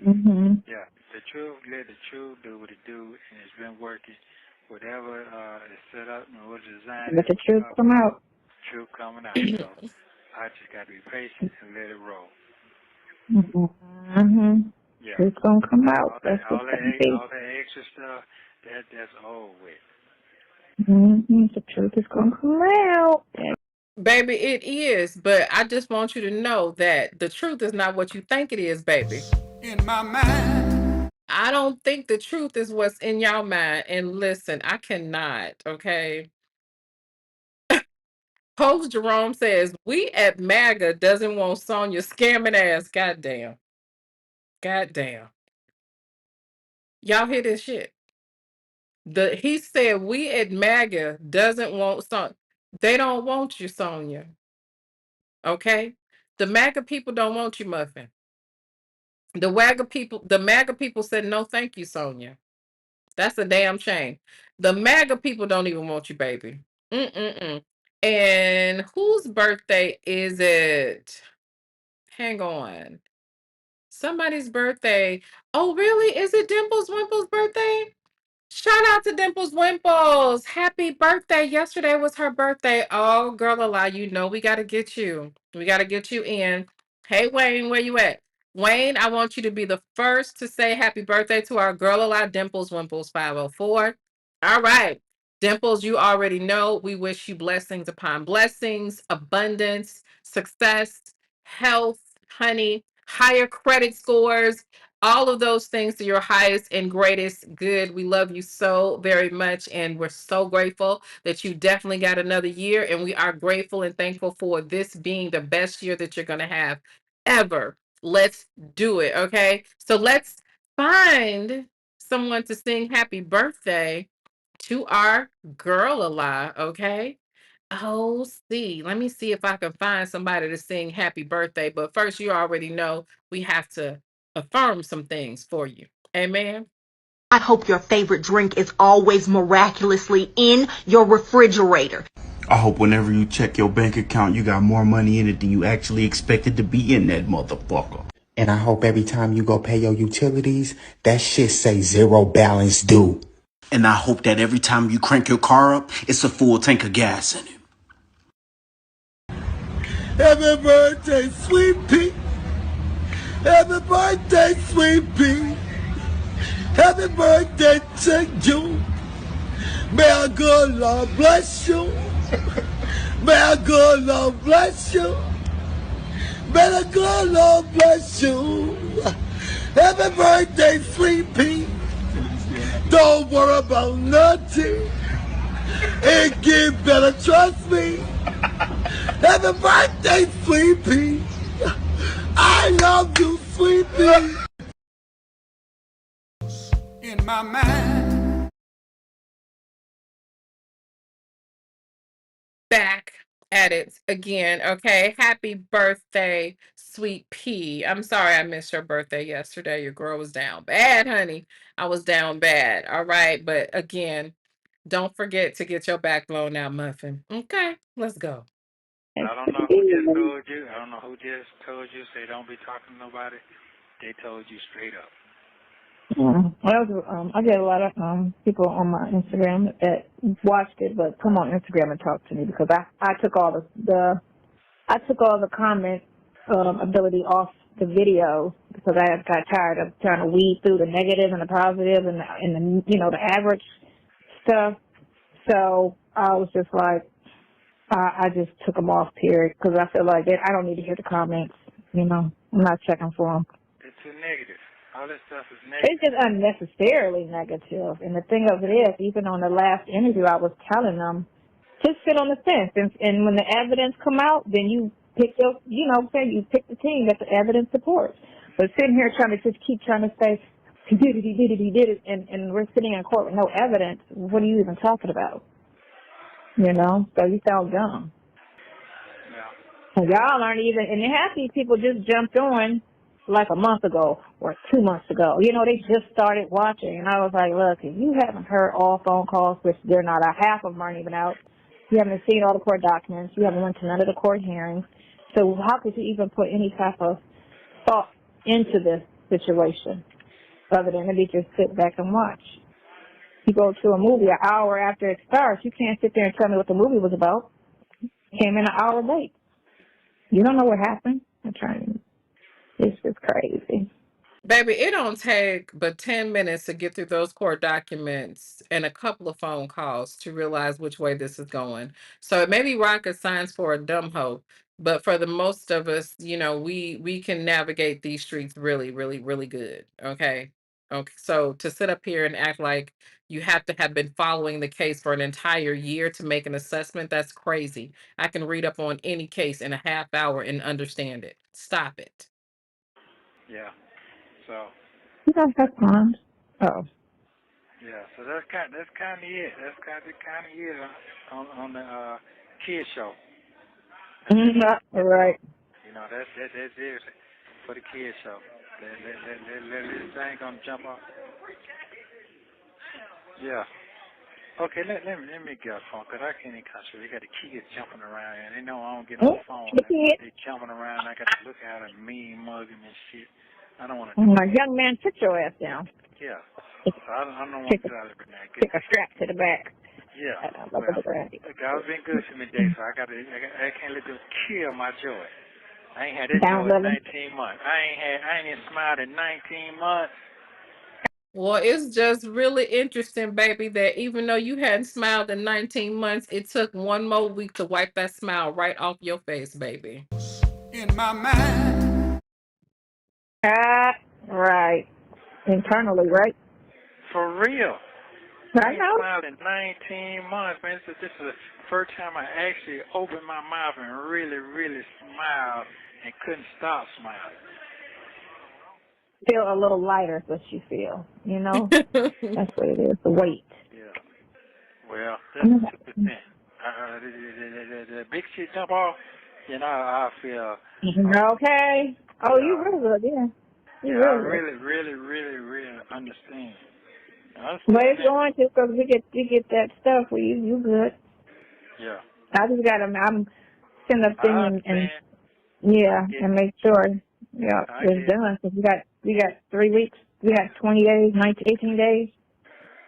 Mm-hmm. Yeah, the truth, let the truth do what it do, and it's been working. Whatever is set up and was designed, Let the truth come out. truth coming out. So I just got to be patient and let it roll. Mm-hmm. Yeah. Truth gonna come out. That's All what's that gonna be. extra stuff, that's over with. Mm-hmm. The truth is gonna come out. Baby, it is, but I just want you to know that the truth is not what you think it is, baby. In my mind. I don't think the truth is what's in your mind. And listen, I cannot, okay? Post Jerome says, we at MAGA doesn't want Sonya scamming ass. Goddamn. Goddamn. Y'all hear this shit? He said, we at MAGA doesn't want Sonya. They don't want you, Sonya. Okay? The MAGA people don't want you, Muffin. The MAGA people said, no, thank you, Sonya. That's a damn shame. The MAGA people don't even want you, baby. Mm-mm-mm. And whose birthday is it? Hang on. Somebody's birthday. Oh, really? Is it Dimples Wimple's birthday? Shout out to Dimples Wimples. Happy birthday. Yesterday was her birthday. Oh, girl alive, you know we got to get you. We got to get you in. Hey, Wayne, where you at? Wayne, I want you to be the first to say happy birthday to our girl alive Dimples Wimples 504. All right. Dimples, you already know we wish you blessings upon blessings, abundance, success, health, honey, higher credit scores, all of those things to your highest and greatest good. We love you so very much, and we're so grateful that you definitely got another year, and we are grateful and thankful for this being the best year that you're going to have ever. Let's do it, okay? So let's find someone to sing happy birthday to our girl alive, okay? Oh, see, let me see if I can find somebody to sing happy birthday. But first, you already know we have to affirm some things for you. Amen. I hope your favorite drink is always miraculously in your refrigerator. I hope whenever you check your bank account, you got more money in it than you actually expected to be in that motherfucker. And I hope every time you go pay your utilities, that shit say zero balance due. And I hope that every time you crank your car up, it's a full tank of gas in it. Happy birthday, sweet pea. Happy birthday, sweet pea. Happy birthday to you. May our good Lord bless you. May our good Lord bless you. May the good Lord bless you. Happy birthday, sweet pea. Don't worry about nothing. It gets better, trust me. Happy birthday, sweet pea. I love you, sweet pea. In my mind. Back at it again. Okay. Happy birthday, sweet pea. I'm sorry I missed your birthday yesterday. Your girl was down bad, honey. I was down bad. All right. But again, don't forget to get your back blown out, Muffin. Okay. Let's go. I don't know who just told you. I don't know who just told you. Say don't be talking to nobody. They told you straight up. Well, I get a lot of people on my Instagram that watched it, but come on Instagram and talk to me because I took all the comment ability off the video because I got tired of trying to weed through the negative and the positive and the the average stuff. So I was just like, I just took them off, period, because I feel like I don't need to hear the comments. I'm not checking for them. It's too negative. All this stuff is negative. It's just unnecessarily negative. And the thing of it is, even on the last interview, I was telling them, just sit on the fence. And when the evidence come out, then you pick you pick the team that the evidence supports. But sitting here trying to keep trying to say, he did it, and we're sitting in court with no evidence, what are you even talking about? So you sound dumb. Yeah. And y'all aren't even, and half these people just jumped on like a month ago or 2 months ago. They just started watching. And I was like, look, if you haven't heard all phone calls, which they're not, half of them aren't even out. You haven't seen all the court documents. You haven't went to none of the court hearings. So how could you even put any type of thought into this situation other than maybe just sit back and watch? You go to a movie an hour after it starts, you can't sit there and tell me what the movie was about. Came in an hour late. You don't know what happened. It's just crazy. Baby, it don't take but 10 minutes to get through those court documents and a couple of phone calls to realize which way this is going. So it may be rocket science for a dumb hoe, but for the most of us, we can navigate these streets really, really, really good. Okay. Okay. So to sit up here and act like you have to have been following the case for an entire year to make an assessment, that's crazy. I can read up on any case in a half hour and understand it. Stop it. Yeah. So. You guys have fun. Oh. Yeah. So that's kind of it. That's kind of it on the kids show. Right. That's it for the kids show. Let this thing gonna jump off. Yeah. Okay, let me get a phone, because I can't even concentrate. They got the kids jumping around, and they know I don't get on the phone. They jumping around. I got to look at them, mean mugging and shit. I don't want to do My young man, sit your ass down. Yeah. So I don't want to do that right now. Stick a strap to the back. Yeah. Well, God's been good to me today, so I can't let them kill my joy. I ain't had this Down joy in living. 19 months. I ain't even smiled in 19 months. Well, it's just really interesting, baby, that even though you hadn't smiled in 19 months, it took one more week to wipe that smile right off your face, baby. In my mind. Right. Internally, right? For real. I know. Smiled in 19 months, man. This is the first time I actually opened my mouth and really, really smiled and couldn't stop smiling. Feel a little lighter, what you feel. That's what it is. The weight. Yeah. Well, that's 2%. The big shit jump off, I feel. Okay. Oh, you really good, yeah. I really understand. But it's going to, because we get that stuff where you good. Yeah. I just got to, I'm send up thing and make sure, it's done. Because we got 3 weeks. We got 20 days, 18 days.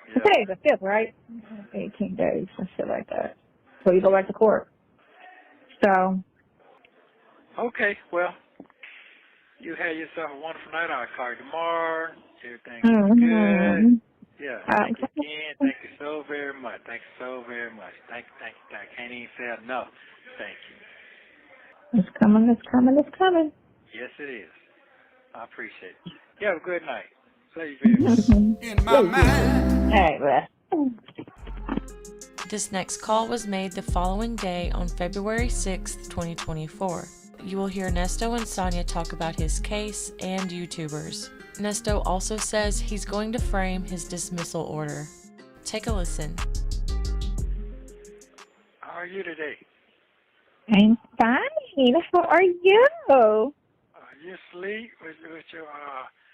Yeah. Today's the 5th, right? 18 days and shit like that. So you go back to court. So. Okay, well, you have yourself a wonderful night. I'll call you tomorrow. Everything is good. Yeah, thank you again. Thank you so very much. Thank you so very much. Thank you. I can't even say enough. Thank you. It's coming. Yes, it is. I appreciate it. You have a good night. Love you very much. In my mind. All right, This next call was made the following day on February 6th, 2024. You will hear Nesto and Sonia talk about his case and YouTubers. Nesto also says he's going to frame his dismissal order. Take a listen. How are you today? I'm fine. How are you? You sleep with your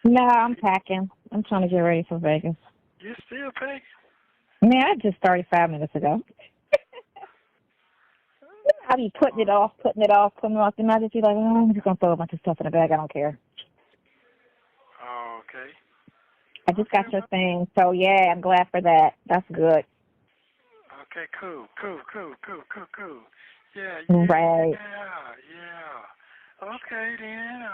No, I'm packing. I'm trying to get ready for Vegas. you still packing? Man, I just started 5 minutes ago. I be putting it off, putting it off, putting it off. And I just be like, oh, I'm just going to throw a bunch of stuff in the bag. I don't care. Oh, okay. I just got your thing. So, yeah, I'm glad for that. That's good. Okay, cool. Yeah. Right. Okay, then.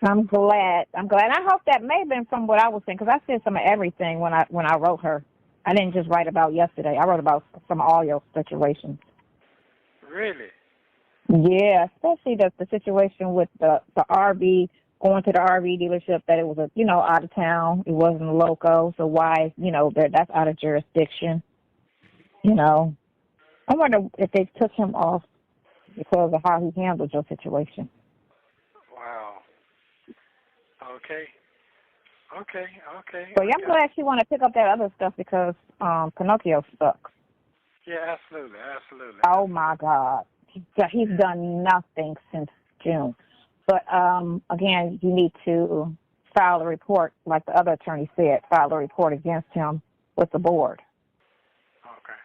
I'm glad. I hope that may have been from what I was saying, because I said some of everything when I wrote her. I didn't just write about yesterday. I wrote about some of all your situations. Really? Yeah, especially the situation with the RV, going to the RV dealership, that it was out of town. It wasn't a loco, so why, that's out of jurisdiction. I wonder if they took him off because of how he handled your situation. Wow. Okay. So yeah, I'm glad she want to pick up that other stuff because Pinocchio sucks. Yeah, absolutely. Oh my God, he's done nothing since June. But again, you need to file a report, like the other attorney said, file a report against him with the board. Okay.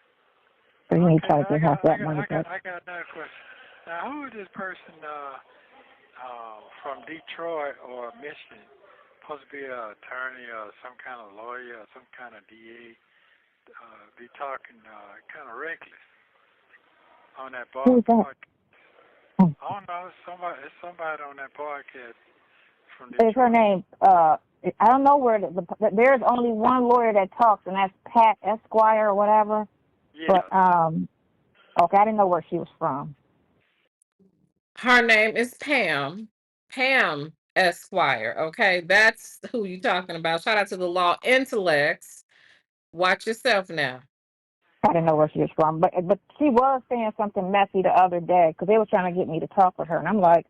So you need to try to get half that money I back. got another question. Now, who is this person from Detroit or Michigan? Supposed to be an attorney or some kind of lawyer or some kind of DA? Be talking kind of reckless on that Who's that? podcast. I don't know. It's somebody on that podcast from Detroit. Is her name? I don't know where. There's only one lawyer that talks, and that's Pat Esquire or whatever. Yeah. But okay, I didn't know where she was from. Her name is Pam. Pam Esquire. Okay, that's who you talking about. Shout out to the law intellects. Watch yourself now. I didn't know where she was from, but she was saying something messy the other day because they were trying to get me to talk with her, and I'm like,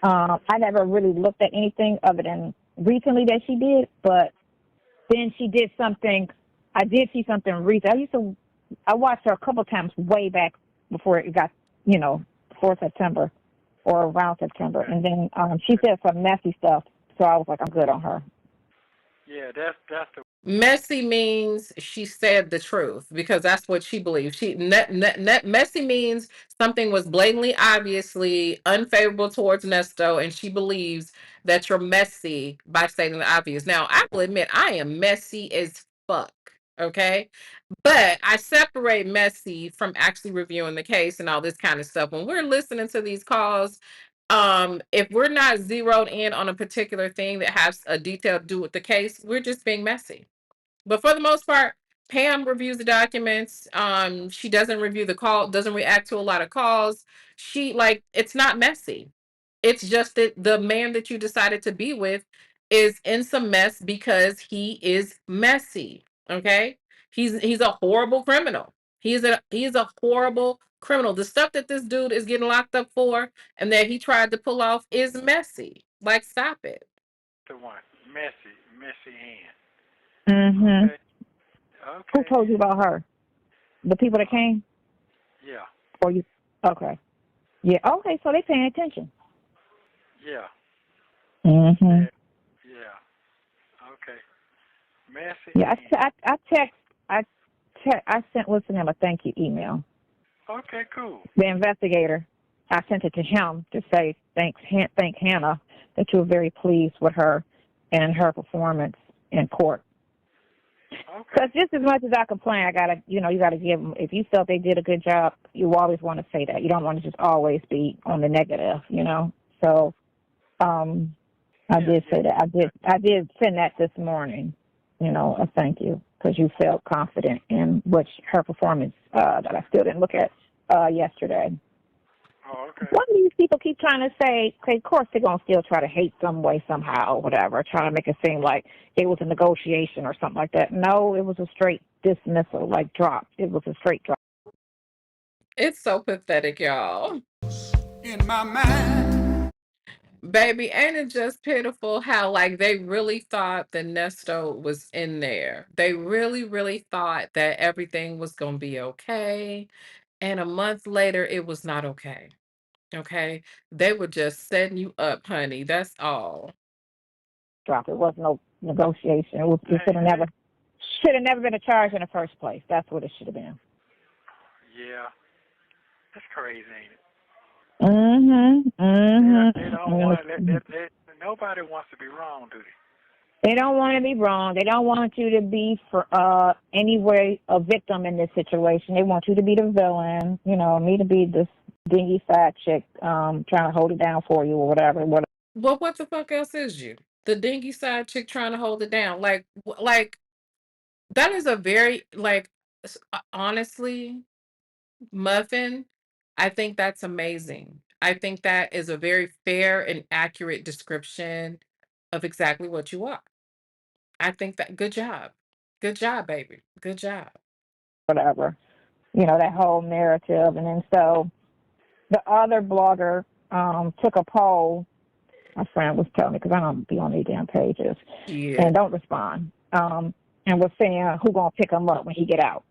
I never really looked at anything other than recently that she did, but then she did something. I did see something recent. I watched her a couple times way back before it got, before September or around September, and then she said some messy stuff, so I was like, I'm good on her. Yeah, that's the Messy means she said the truth because that's what she believes. Messy means something was blatantly, obviously unfavorable towards Nesto, and she believes that you're messy by stating the obvious. Now, I will admit I am messy as fuck. Okay, but I separate messy from actually reviewing the case and all this kind of stuff. When we're listening to these calls, if we're not zeroed in on a particular thing that has a detail to do with the case, we're just being messy. But for the most part, Pam reviews the documents. She doesn't review the call, doesn't react to a lot of calls. It's not messy. It's just that the man that you decided to be with is in some mess because he is messy. Okay? He's a horrible criminal. He's a horrible criminal. The stuff that this dude is getting locked up for and that he tried to pull off is messy. Like, stop it. one. Messy hand. Mm-hmm. Okay. Who told you about her? The people that came? Yeah. Or you? Okay. Yeah. Okay. So they paying attention. Yeah. Mm-hmm. Yeah. Okay. Messy. Yeah. I sent what's the name, a thank you email. Okay. Cool. The investigator. I sent it to him to say thank Hannah that you were very pleased with her and her performance in court. Because just as much as I complain, you gotta give them. If you felt they did a good job, you always want to say that. You don't want to just always be on the negative, So, I did say that. I did send that this morning. A thank you because you felt confident in her performance that I still didn't look at yesterday. Oh, okay. One of these people keep trying to say, okay, of course they're going to still try to hate some way, somehow, whatever, trying to make it seem like it was a negotiation or something like that. No, it was a straight dismissal, like drop. It was a straight drop. It's so pathetic, y'all. In my mind. Baby, ain't it just pitiful how they really thought that Nesto was in there. They really, really thought that everything was gonna be okay. And a month later it was not okay. Okay, they were just setting you up, honey. That's all. Drop. It wasn't no negotiation. It should have never been a charge in the first place. That's what it should have been. Yeah. That's crazy, ain't it? They don't want nobody wants to be wrong, do they? They don't want to be wrong. They don't want you to be for any way a victim in this situation. They want you to be the villain. You know, me to be this dingy fat chick trying to hold it down for you or whatever. Well, what the fuck else is you? The dingy side chick trying to hold it down. Like that is a very honestly, Muffin, I think that's amazing. I think that is a very fair and accurate description of exactly what you are. I think that good job. Good job, baby. Good job. Whatever. You know, that whole narrative. And then so the other blogger took a poll. My friend was telling me, because I don't be on these damn pages, Yeah. and don't respond, and was saying who going to pick him up when he get out.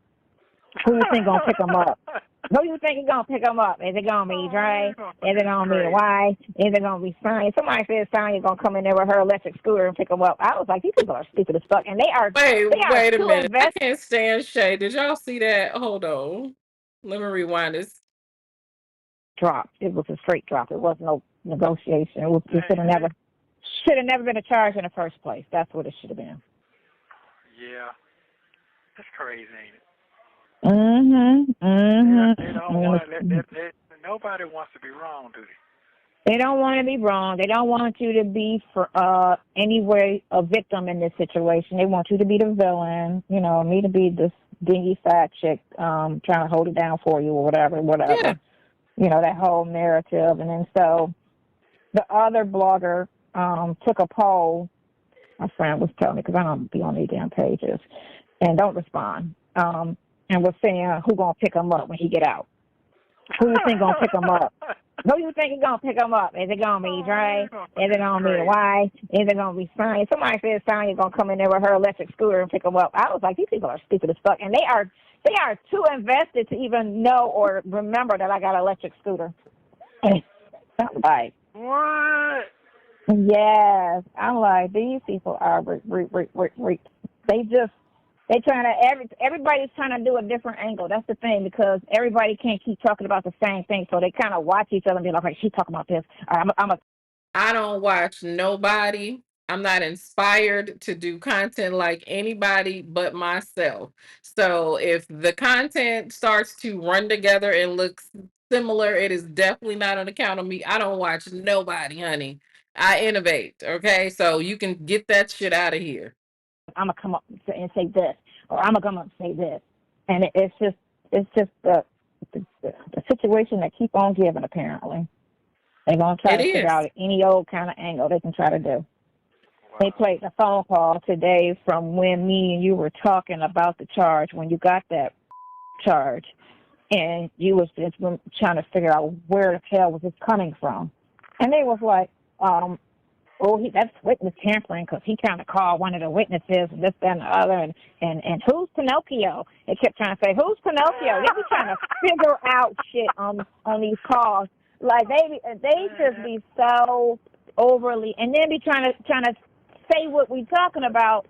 Who you think going to pick him up? Who you think is going to pick him up? Is it going to be Dre? Is it going to be White? Is it going to be Sonya? Somebody said Sonya going to come in there with her electric scooter and pick him up. I was like, these people are stupid as fuck. And they are Wait a too minute. I invested. can't stand Shay. Did y'all see that? Hold on. Let me rewind this. Drop. It was a straight drop. It wasn't no negotiation. It should have never been a charge in the first place. That's what it should have been. Yeah. That's crazy, ain't it? They don't want nobody wants to be wrong, do they? They don't want to be wrong. They don't want you to be for any way a victim in this situation. They want you to be the villain. You know, me to be this dingy fat chick trying to hold it down for you or whatever. Yeah. You know, that whole narrative. And then so the other blogger took a poll. My friend was telling me, because I don't be on these damn pages, and don't respond, and was saying who going to pick him up when he get out. Who you think going to pick him up? Who you think is going to pick him up? Is it going to be Dre? Is it going to be White? Is it going to be Sonya? Somebody said Sonya going to come in there with her electric scooter and pick him up. I was like, these people are stupid as fuck. And they are too invested to even know or remember that I got an electric scooter. I'm like, what? Yes. I'm like, these people are they trying to everybody's trying to do a different angle. That's the thing, because everybody can't keep talking about the same thing. So they kind of watch each other and be like, "Okay, she talking about this. All right, I don't watch nobody. I'm not inspired to do content like anybody but myself. So if the content starts to run together and looks similar, it is definitely not on account of me. I don't watch nobody, honey. I innovate, okay? So you can get that shit out of here. I'm gonna come up and say this, or I'm gonna come up and say this, and it's just the situation that keep on giving. Apparently, they're gonna try to figure out any old kind of angle they can try to do. Wow. They played the phone call today from when me and you were talking about the charge, when you got that charge, and you was just trying to figure out where the hell was this coming from, and they was like, that's witness tampering, because he kind of called one of the witnesses and this, that, and the other, and who's Pinocchio? They kept trying to say, who's Pinocchio? They be trying to figure out shit on these calls. Like they just be so overly, and then be trying to say what we talking about,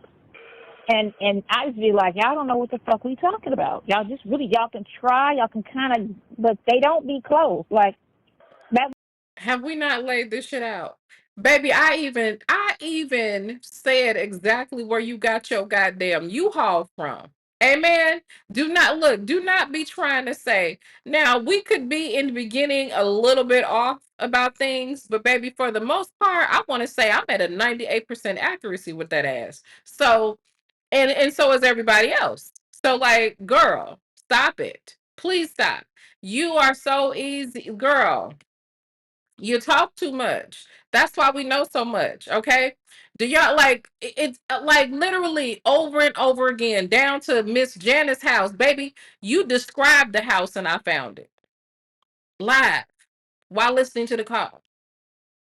and I just be like, y'all don't know what the fuck we talking about. Y'all just really, y'all can try, y'all can kind of, but they don't be close. Like that. Have we not laid this shit out? Baby, I even said exactly where you got your goddamn U-Haul from. Amen. Do not be trying to say. Now, we could be in the beginning a little bit off about things, but baby, for the most part, I want to say I'm at a 98% accuracy with that ass. So, and so is everybody else. So like, girl, stop it. Please stop. You are so easy, girl. You talk too much. That's why we know so much, okay? Do y'all like it's like literally over and over again, down to Miss Janice's house, baby? You described the house and I found it live while listening to the call.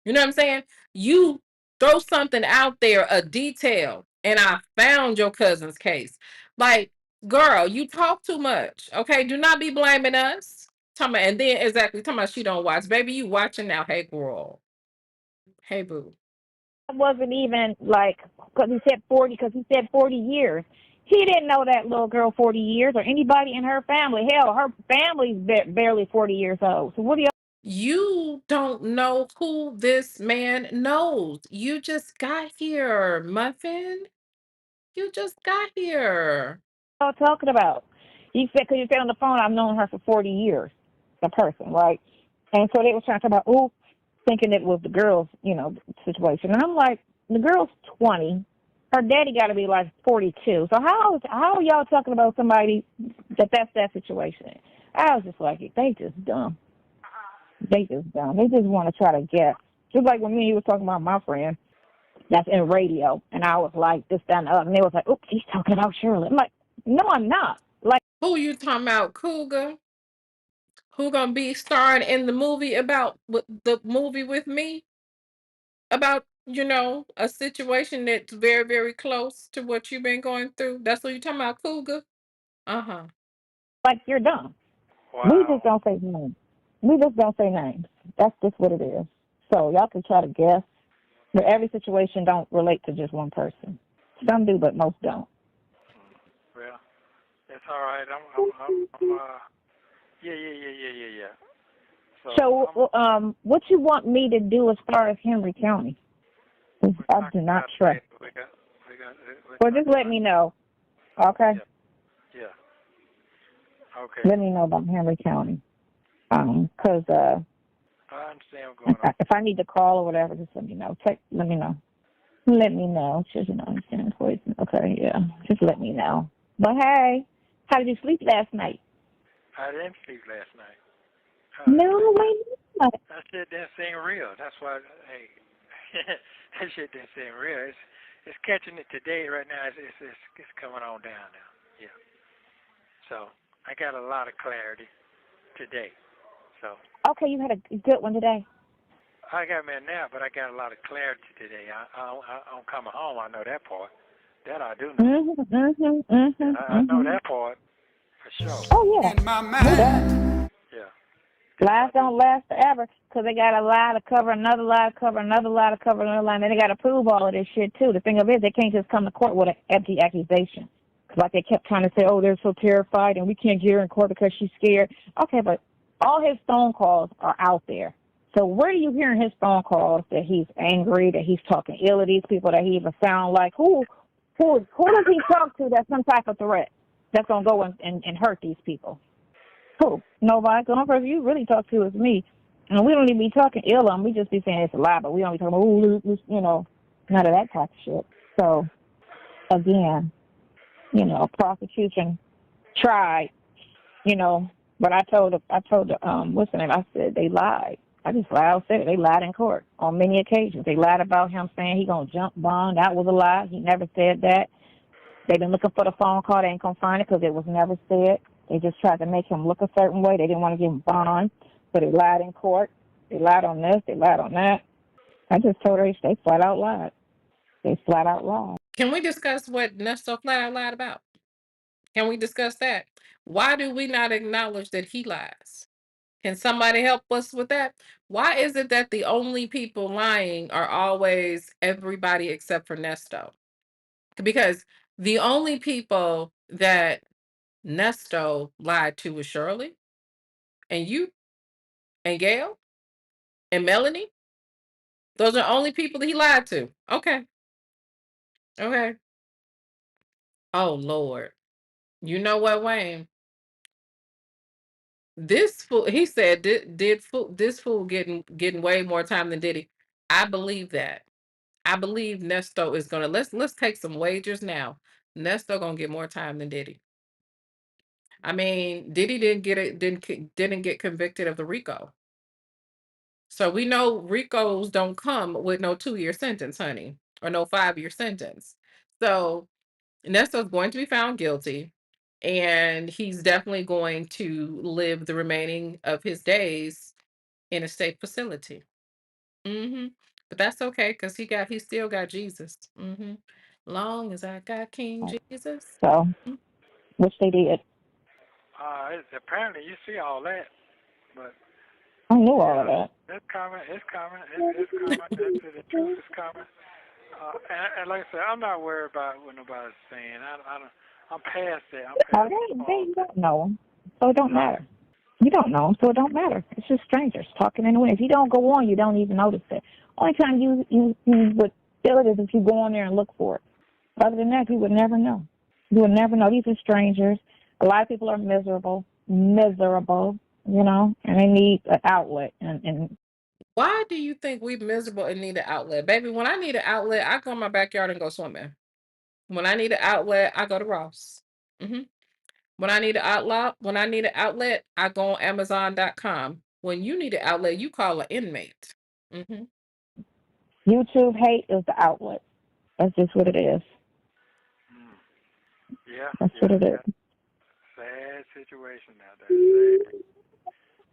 You know what I'm saying? You throw something out there, a detail, and I found your cousin's case. Like, girl, you talk too much, okay? Do not be blaming us. Talking about, and then exactly talking about she don't watch. Baby, you watching now. Hey, girl. Hey, boo. Wasn't even like, because he said 40, because he said 40 years. He didn't know that little girl 40 years or anybody in her family. Hell, her family's barely 40 years old. So what do You don't know who this man knows. You just got here, Muffin. You just got here. y'all talking about? He said, because you said on the phone, I've known her for 40 years, the person, right? And so they were trying to talk about, oh, thinking it was the girl's, situation. And I'm like, the girl's 20. Her daddy got to be like 42. So how are y'all talking about somebody that's that situation? I was just like, they just dumb. They just dumb. They just want to try to guess. Just like when me and you were talking about my friend that's in radio, and I was like, this, that, and the other. And they was like, oops, he's talking about Shirley. I'm like, no, I'm not. Like, Who you talking about, Cougar? Who gonna be starring in the movie with me? About, a situation that's very, very close to what you've been going through. That's what you talking about, Cougar? Uh-huh. you're dumb. We Wow. just don't say names. We just don't say names. That's just what it is. So y'all can try to guess, but every situation don't relate to just one person. Some do, but most don't. Well, that's all right. Yeah. So, what you want me to do as far as Henry County? I do not trust. Or just let me know, okay? Yeah. Okay. Let me know about Henry County. Because I understand what's going on. if I need to call or whatever, just let me know. Let me know. Let me know. Just understand poison. Okay, yeah. Just let me know. But hey, how did you sleep last night? I didn't sleep last night. No, wait. That shit didn't seem real. That's why, hey, that shit didn't seem real. It's catching it today right now. It's coming on down now. Yeah. So I got a lot of clarity today. So. Okay, you had a good one today. I got me a nap, but I got a lot of clarity today. I'm coming home. I know that part. That I do know. I know that part for sure. Oh yeah. In my mind. Yeah. Lies don't last forever because they got a lie to cover another lie to cover another lie to cover another lie, and then they got to prove all of this shit too. The thing of it is, they can't just come to court with an empty accusation. Like they kept trying to say, oh, they're so terrified and we can't get her in court because she's scared. Okay, but all his phone calls are out there. So where are you hearing his phone calls that he's angry, that he's talking ill of these people, that he even sound like who does he talk to that's some type of threat that's gonna go and hurt these people? Who? Nobody. The only person you really talk to is me. And we don't even be talking ill of them. We just be saying it's a lie, but we don't be talking about, none of that type of shit. So, again, prosecution tried, but I told what's the name? I said they lied. I just loud said it. They lied in court on many occasions. They lied about him saying he gonna jump bond. That was a lie. He never said that. They've been looking for the phone call. They ain't gonna find it because it was never said. They just tried to make him look a certain way. They didn't want to give him bond, so they lied in court. They lied on this. They lied on that. I just told her they flat out lied. They flat out lied. Can we discuss what Nesto flat out lied about? Can we discuss that? Why do we not acknowledge that he lies? Can somebody help us with that? Why is it that the only people lying are always everybody except for Nesto? Because the only people that Nesto lied to was Shirley and you and Gail and Melanie. Those are the only people that he lied to. Okay. Okay. Oh Lord. You know what, Wayne? This fool, he said, this fool getting way more time than Diddy. I believe that. I believe Nesto is gonna let's take some wagers now. Nesto gonna get more time than Diddy. I mean, Diddy didn't get convicted of the RICO. So we know RICOs don't come with no 2-year sentence, honey, or no 5-year sentence. So Nesto's going to be found guilty, and he's definitely going to live the remaining of his days in a state facility. But that's okay because he still got Jesus. Long as I got King Jesus. So, which they did. Apparently, you see all that. But I knew all of that. it's coming. It's coming. It's coming. The truth is coming. And like I said, I'm not worried about what nobody's saying. I'm past that. I'm Oh, past you don't know him, so it don't matter. You don't know him, so it don't matter. It's just strangers talking in the wind. If you don't go on, you don't even notice it. Only time you would feel it is if you go on there and look for it. Other than that, you would never know. You would never know. These are strangers. A lot of people are miserable, you know, and they need an outlet. And Why do you think we miserable and need an outlet? Baby, when I need an outlet, I go in my backyard and go swimming. When I need an outlet, I go to Ross. hmm When I need an outlet, I go on Amazon.com. When you need an outlet, you call an inmate. hmm YouTube hate is the outlet. That's just what it is. Yeah. That's what it is. Sad situation out there.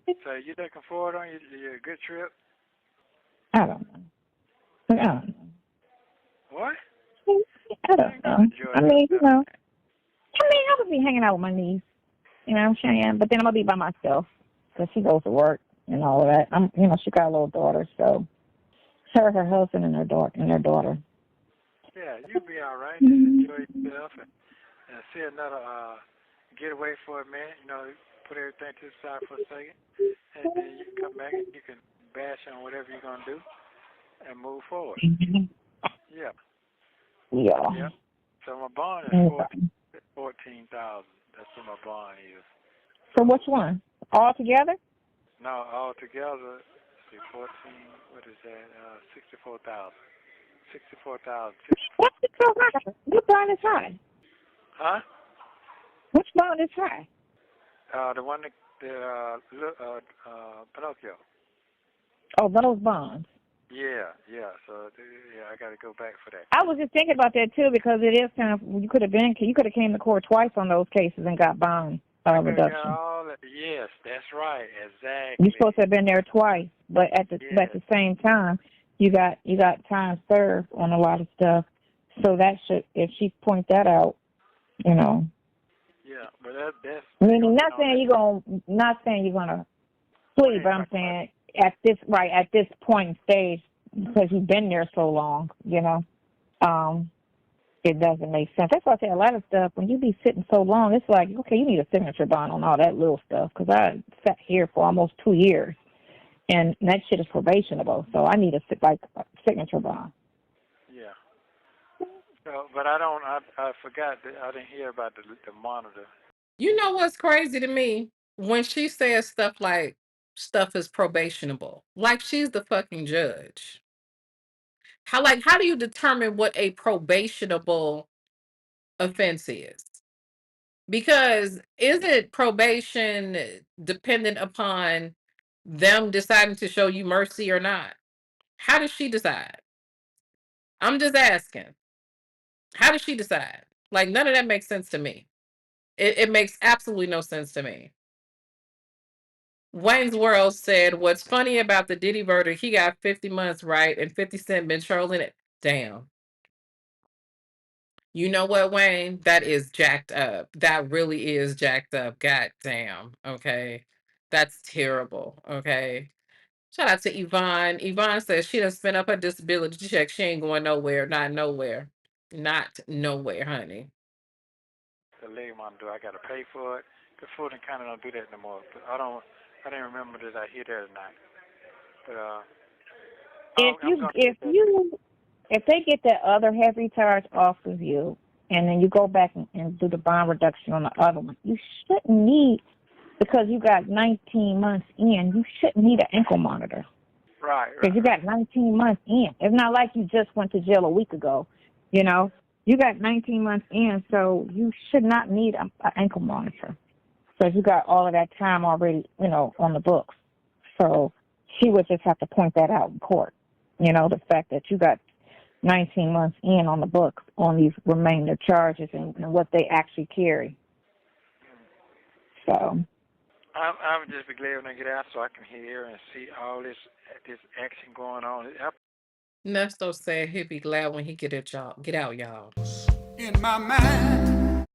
Sad. So you looking forward on your good trip? I don't know. What? I don't know. I mean, you know. I would be hanging out with my niece. You know what I'm saying? But then I'm going to be by myself because she goes to work and all of that. She got a little daughter, so her husband, and their daughter. Yeah, you'll be all right. Just enjoy yourself and see another getaway for a minute. You know, put everything to the side for a second. And then you can come back and you can bash on whatever you're going to do and move forward. Yeah. Yeah. So my bond is 14,000. That's what my bond is. So which one? All together? No, all together, 14, what is that? 64,000. 64,000. What's it so high? What bond is high? Huh? Which bond is high? The one that, Pinocchio. Oh, those bonds. Yeah. So, I got to go back for that. I was just thinking about that, too, because it is kind of, you could have came to court twice on those cases and got bond reduction. Yes, that's right. Exactly. You're supposed to have been there twice, but at the same time, you got time served on a lot of stuff. So that should, if she point that out, you know. Yeah, but that's. I mean, not saying you're gonna flee, but I'm saying at this point in stage, because you've been there so long, you know, it doesn't make sense. That's why I say a lot of stuff, when you be sitting so long, it's like, okay, you need a signature bond on all that little stuff, because I sat here for almost 2 years, and that shit is probationable, so I need a signature bond. Yeah. So, but I forgot that I didn't hear about the monitor. You know what's crazy to me? When she says stuff like stuff is probationable, like she's the fucking judge. How do you determine what a probationable offense is? Because isn't probation dependent upon them deciding to show you mercy or not? How does she decide? I'm just asking. How does she decide? Like, none of that makes sense to me. It makes absolutely no sense to me. Wayne's World said, what's funny about the Diddy verdict, he got 50 months, right? And 50 Cent been trolling it. Damn. You know what, Wayne? That is jacked up. That really is jacked up. God damn. Okay. That's terrible. Okay. Shout out to Yvonne. Yvonne says she done spent up her disability check. She ain't going nowhere. Not nowhere. Not nowhere, honey. The lady monitor, I got to pay for it. The food and kind of don't do that no more. But I didn't remember that I hear that or not. But if they get that other heavy charge off of you, and then you go back and do the bond reduction on the other one, you shouldn't need, because you got 19 months in, you shouldn't need an ankle monitor. Right. Because you got 19 months in. It's not like you just went to jail a week ago, you know. You got 19 months in, so you should not need an ankle monitor. So you got all of that time already, you know, on the books. So she would just have to point that out in court. You know, the fact that you got 19 months in on the books on these remainder charges and what they actually carry. So I would just be glad when I get out so I can hear and see all this action going on. Nesto said he'd be glad when he get out, y'all. In my mind.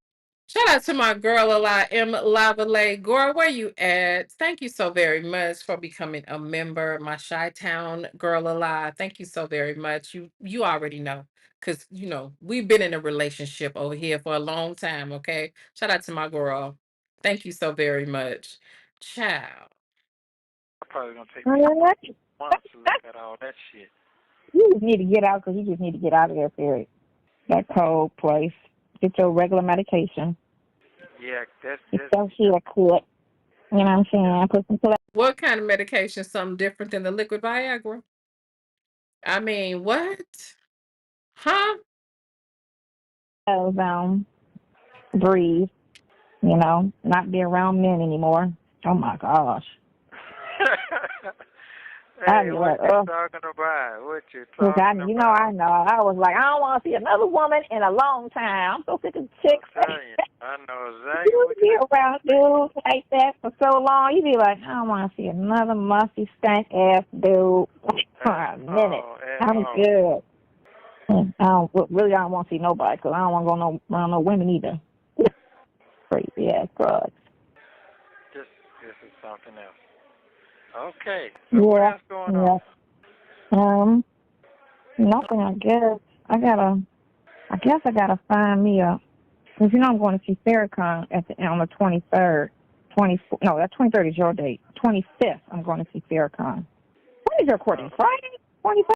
Shout out to my girl a lot, M Lavalay. Girl, where you at? Thank you so very much for becoming a member. My Chi-Town girl alive. Thank you so very much. You already know. Cause you know, we've been in a relationship over here for a long time, okay? Shout out to my girl. Thank you so very much. Ciao. Probably gonna take me What? months to look at all that shit. You just need to get out because you just need to get out of there, period. That cold place. Get your regular medication. Yeah, that's Get your hair cut. You know what I'm saying? Put some What kind of medication? Something different than the liquid Viagra? I mean, what? Huh? clothes on. Breathe. You know, not be around men anymore. Oh my gosh. I'd Hey, be what like, you oh. talking about? What you Look, talking I about? know. I was like, I don't want to see another woman in a long time. I'm so sick of chicks. I'm telling you, I know exactly You what be you're around dudes like that for so long, you be like, I don't want to see another musty, stank ass dude for a minute. I'm good. I don't want to see nobody because I don't want to go around no women either. Crazy ass drugs. this is something else. Okay, so what else going on? Nothing. I guess I gotta find me a. Cause you know I'm going to see Farrakhan on the 23rd. 24. No, that 23rd is your date. 25th. I'm going to see Farrakhan. When is your recording? Friday. 25th.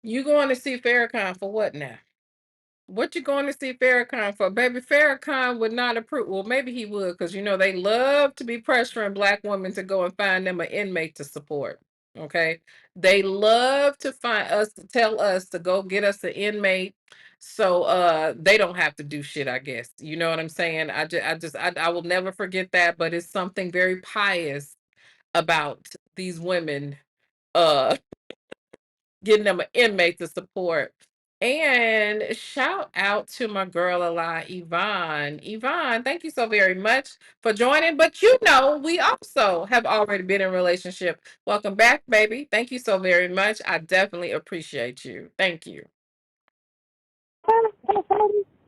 You going to see Farrakhan for what now? What you going to see Farrakhan for? Baby, Farrakhan would not approve. Well, maybe he would, because you know they love to be pressuring black women to go and find them an inmate to support. Okay, they love to find us to tell us to go get us an inmate, so they don't have to do shit. I guess you know what I'm saying. I will never forget that. But it's something very pious about these women uh getting them an inmate to support. And shout out to my girl Ala Yvonne. Yvonne, thank you so very much for joining. But you know, we also have already been in a relationship. Welcome back, baby. Thank you so very much. I definitely appreciate you. Thank you.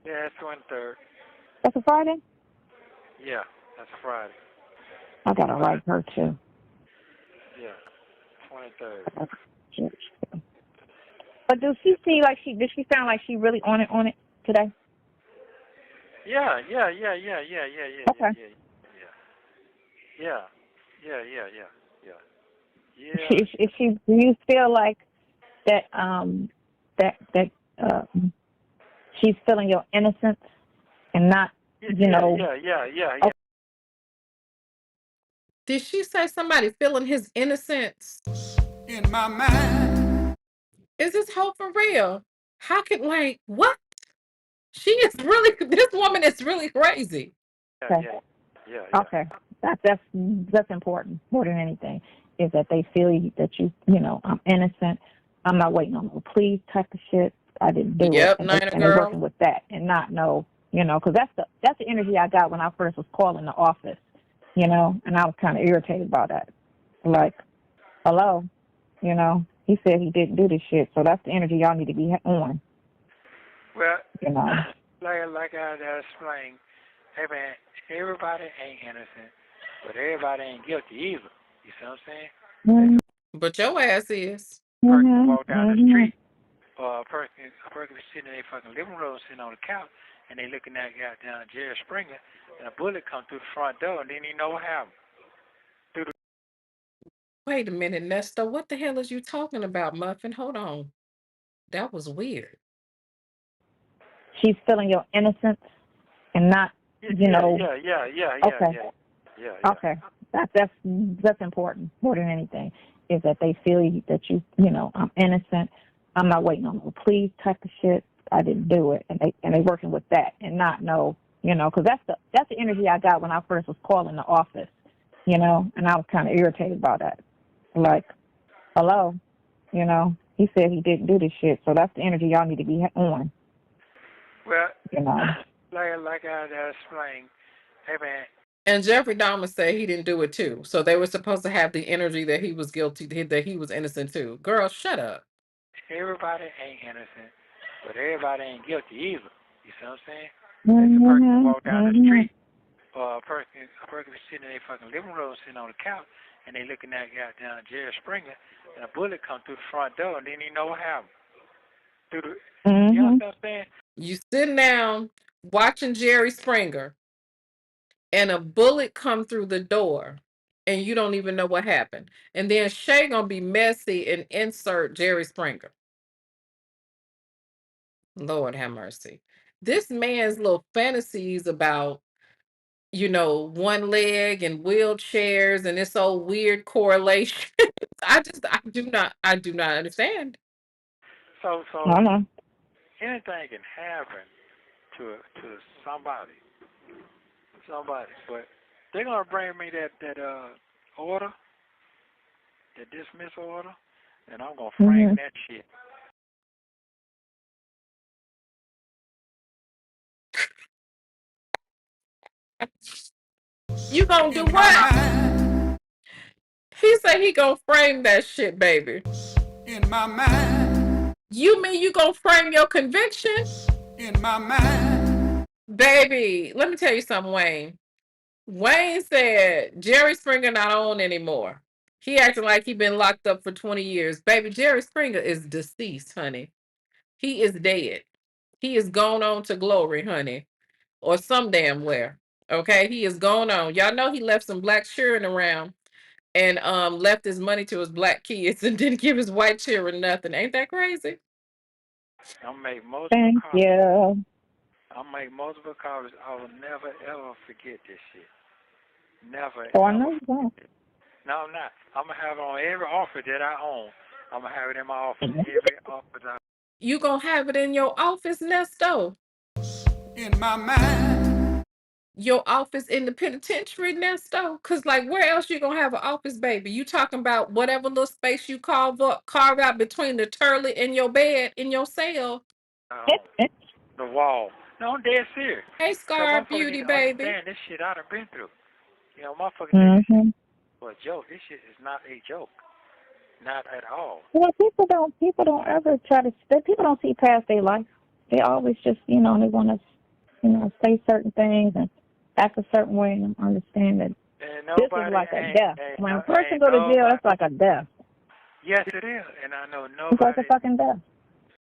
Yeah, it's 23rd. That's a Friday. Yeah, that's Friday. I gotta write her too. Yeah, 23rd. But does she sound like she really on it today? Yeah. Okay. Yeah. Do you feel like that she's feeling your innocence and not Yeah. Did she say somebody feeling his innocence? In my mind. Is this hope for real? How could what? She is really this woman is really crazy. Okay. Okay. That's important more than anything is that they feel that I'm innocent. I'm not waiting on no please type of shit. I didn't do it. Yep, And Nina they're working girl. with that and not know, because that's the energy I got when I first was calling the office, and I was kind of irritated by that. Like, hello, he said he didn't do this shit, so that's the energy y'all need to be on. Well, You know. like I explained, hey man, everybody ain't innocent, but everybody ain't guilty either. You see what I'm saying? Mm-hmm. But your ass is. Person walk down the street, or a person be sitting in their fucking living room, sitting on the couch, and they looking at goddamn Jerry Springer, and a bullet come through the front door, and then you know what happened. Wait a minute, Nesto. What the hell is you talking about, Muffin? Hold on. That was weird. She's feeling your innocence and not, Yeah. Okay. Okay. That's important more than anything is that they feel that I'm innocent. I'm not waiting on no please type of shit. I didn't do it, and they working with that and not know, because that's the energy I got when I first was calling the office, and I was kind of irritated by that. Like, hello, he said he didn't do this shit, so that's the energy y'all need to be on. Well, You know. like I explained, hey man. And Jeffrey Dahmer said he didn't do it too. So they were supposed to have the energy that he was guilty, that he was innocent too. Girl, shut up. Everybody ain't innocent, but everybody ain't guilty either. You see what I'm saying? That's a person who walk down the Mm-hmm. street, or a person sitting in their fucking living room, sitting on the couch, and they looking at goddamn Jerry Springer, and a bullet come through the front door, and then you know what happened. Through the, you know Mm-hmm. what I'm saying? You sitting down watching Jerry Springer, and a bullet come through the door, and you don't even know what happened. And then Shay gonna be messy and insert Jerry Springer. Lord have mercy. This man's little fantasies about, one leg and wheelchairs and this old weird correlation. I do not understand. So I know. anything can happen to somebody, but they're gonna bring me that order, the dismissal order, and I'm gonna frame Mm-hmm. that shit. You gonna do In my what? mind, He said he gonna frame that shit, baby. in my mind, You mean you gonna frame your conviction? in my mind. Baby, let me tell you something, Wayne. Wayne said Jerry Springer not on anymore. He acting like he been locked up for 20 years. Baby, Jerry Springer is deceased, honey. He is dead. He is gone on to glory, honey. Or some damn where. Okay, he is gone on. Y'all know he left some black children around and left his money to his black kids and didn't give his white children nothing. Ain't that crazy? I'm gonna make multiple Thank copies. you. I'll make multiple copies. I will never ever forget this shit. Never Oh, I ever. know you don't. No, I'm not. I'm gonna have it on every office that I own. I'm gonna have it in my office. Every office I. You gonna have it in your office, Nesto? In my mind, Your office in the penitentiary, Nesto? Cause like where else you gonna have an office, baby? You talking about whatever little space you carve out between the toilet and your bed in your cell. The wall. No, I'm dead serious. Hey, Cause Scar motherfuckers need Beauty, to baby. understand this shit I done been through. You know, motherfuckers take this Mm-hmm. shit for a joke. This shit is not a joke. Not at all. Well, people don't ever try to, people don't see past their life. They always just, they want to, say certain things and act a certain way and understand that And this is nobody like a death. When a person ain't go to jail, nobody. that's like a death. Yes, it is. And I know It's like nobody. a fucking death.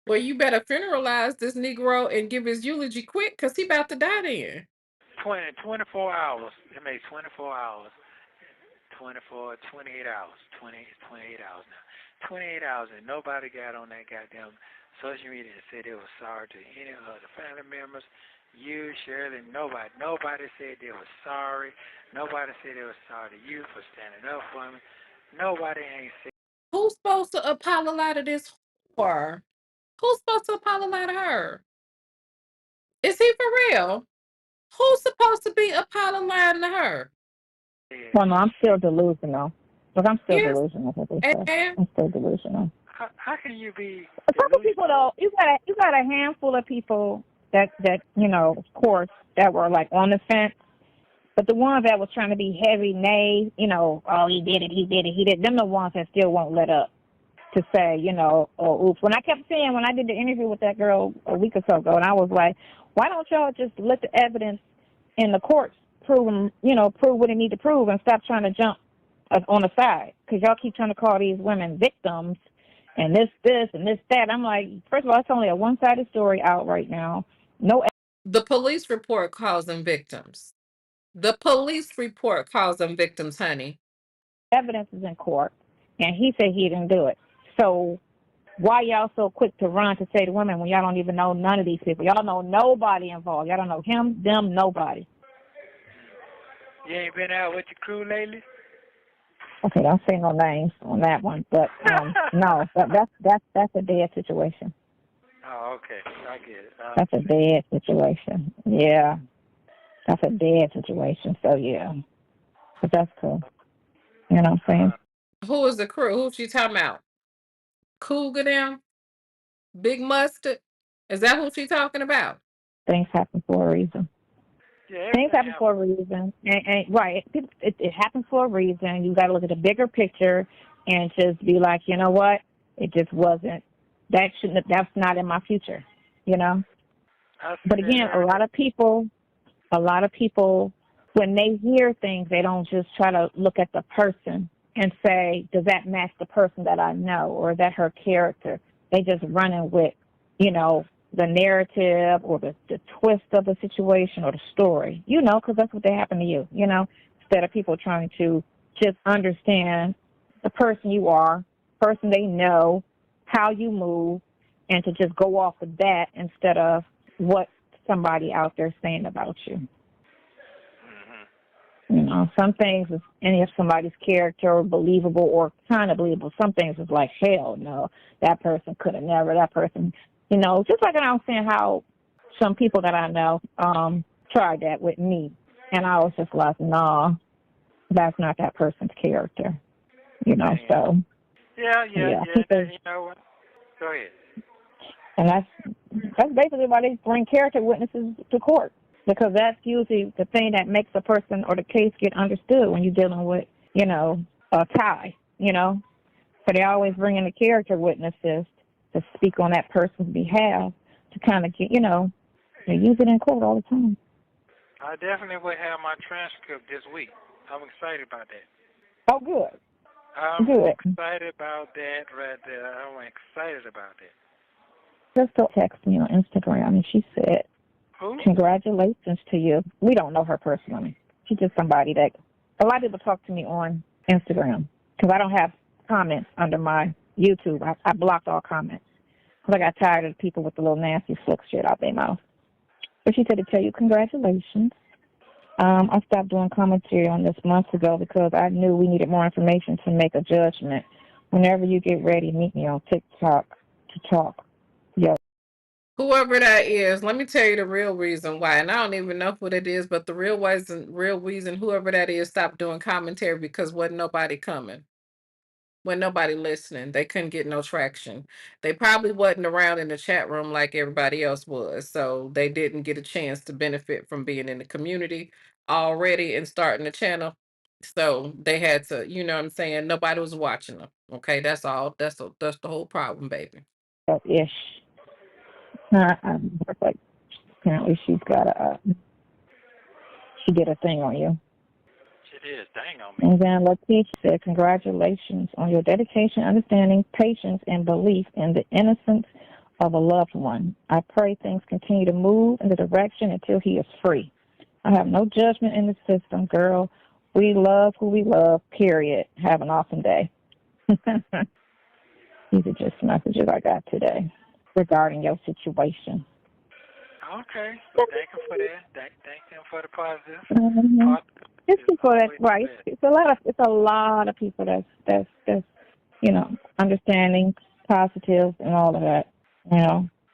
Well, you better funeralize this Negro and give his eulogy quick, cause he about to die then. 24 hours. It makes 24 hours. 28 hours. 28 hours now. 28 hours, and nobody got on that goddamn social media and said they were sorry to any of the family members. You, Shirley, nobody. Nobody said they were sorry. Nobody said they were sorry to you for standing up for me. Nobody ain't said. Who's supposed to apologize to this whore? Who's supposed to apologize to her? Is he for real? Who's supposed to be apologizing to her? Well, no, I'm still delusional. But I'm still Yes, delusional, what they say. and I'm still delusional. How can you be Some delusional? people though, you got a handful of people that of course, that were like on the fence. But the ones that was trying to be heavy, nay, oh, he did it. Them the ones that still won't let up to say, oh, oops. When I kept saying, when I did the interview with that girl a week or so ago, and I was like, why don't y'all just let the evidence in the courts prove what it need to prove and stop trying to jump on the side? Because y'all keep trying to call these women victims and this, and this, that. I'm like, first of all, it's only a one-sided story out right now. No. the police report calls them victims. The police report calls them victims, honey. Evidence is in court, and he said he didn't do it. So why y'all so quick to run to say to women when y'all don't even know none of these people? Y'all know nobody involved. Y'all don't know him, them, nobody. You ain't been out with your crew lately? Okay, don't say no names on that one, but no, that's a dead situation. Oh, okay. I get it. That's a dead situation. Yeah, that's a dead situation. So yeah, but that's cool. You know what I'm saying? Who is the crew? Who she talking about? Cougar them? Big Mustard? Is that who she talking about? Things happen for a reason. Yeah, Things happen for a reason, and right, it happens for a reason. You got to look at the bigger picture and just be like, you know what? It just wasn't. That's not in my future. You know. I see But that again, every day. a lot of people, when they hear things, they don't just try to look at the person and say, does that match the person that I know, or is that her character? They just running with, the narrative or the twist of the situation or the story, because that's what they happen to you, instead of people trying to just understand the person you are, person they know, how you move, and to just go off of that instead of what somebody out there saying about you. Some things is any of somebody's character believable or kind of believable. Some things is like, hell no, that person could have never, that person, just like I was saying how some people that I know tried that with me. And I was just like, nah, that's not that person's character, so. Yeah. People, You know what? Go ahead. and that's basically why they bring character witnesses to court, because that's usually the thing that makes a person or the case get understood when you're dealing with, a tie, So they always bring in the character witnesses to speak on that person's behalf to kind of get, they use it in court all the time. I definitely will have my transcript this week. I'm excited about that. Oh, good. I'm Good. excited about that right there. I'm excited about that. Just text me on Instagram, and she said, Who? congratulations to you. We don't know her personally. She's just somebody that a lot of people talk to me on Instagram because I don't have comments under my YouTube. I blocked all comments because I got tired of the people with the little nasty slick shit out their mouth. But she said to tell you congratulations. I stopped doing commentary on this months ago because I knew we needed more information to make a judgment. Whenever you get ready, meet me on TikTok to talk. Yo. Whoever that is, let me tell you the real reason why. And I don't even know what it is, but the real reason whoever that is stopped doing commentary because wasn't nobody coming. Wasn't nobody listening. They couldn't get no traction. They probably wasn't around in the chat room like everybody else was. So they didn't get a chance to benefit from being in the community already and starting the channel. So they had to, you know what I'm saying? Nobody was watching them. Okay, that's all. That's the whole problem, baby. Ish. Like apparently she's got she did a thing on you. She did. Dang on me. And then Latif said, congratulations on your dedication, understanding, patience, and belief in the innocence of a loved one. I pray things continue to move in the direction until he is free. I have no judgment in the system, girl. We love who we love, period. Have an awesome day. These are just messages I got today regarding your situation. Okay. Thank you for that. Thank him for the positive. Mm-hmm. It's people that right. It's a lot of people that's understanding, positive, and all of that.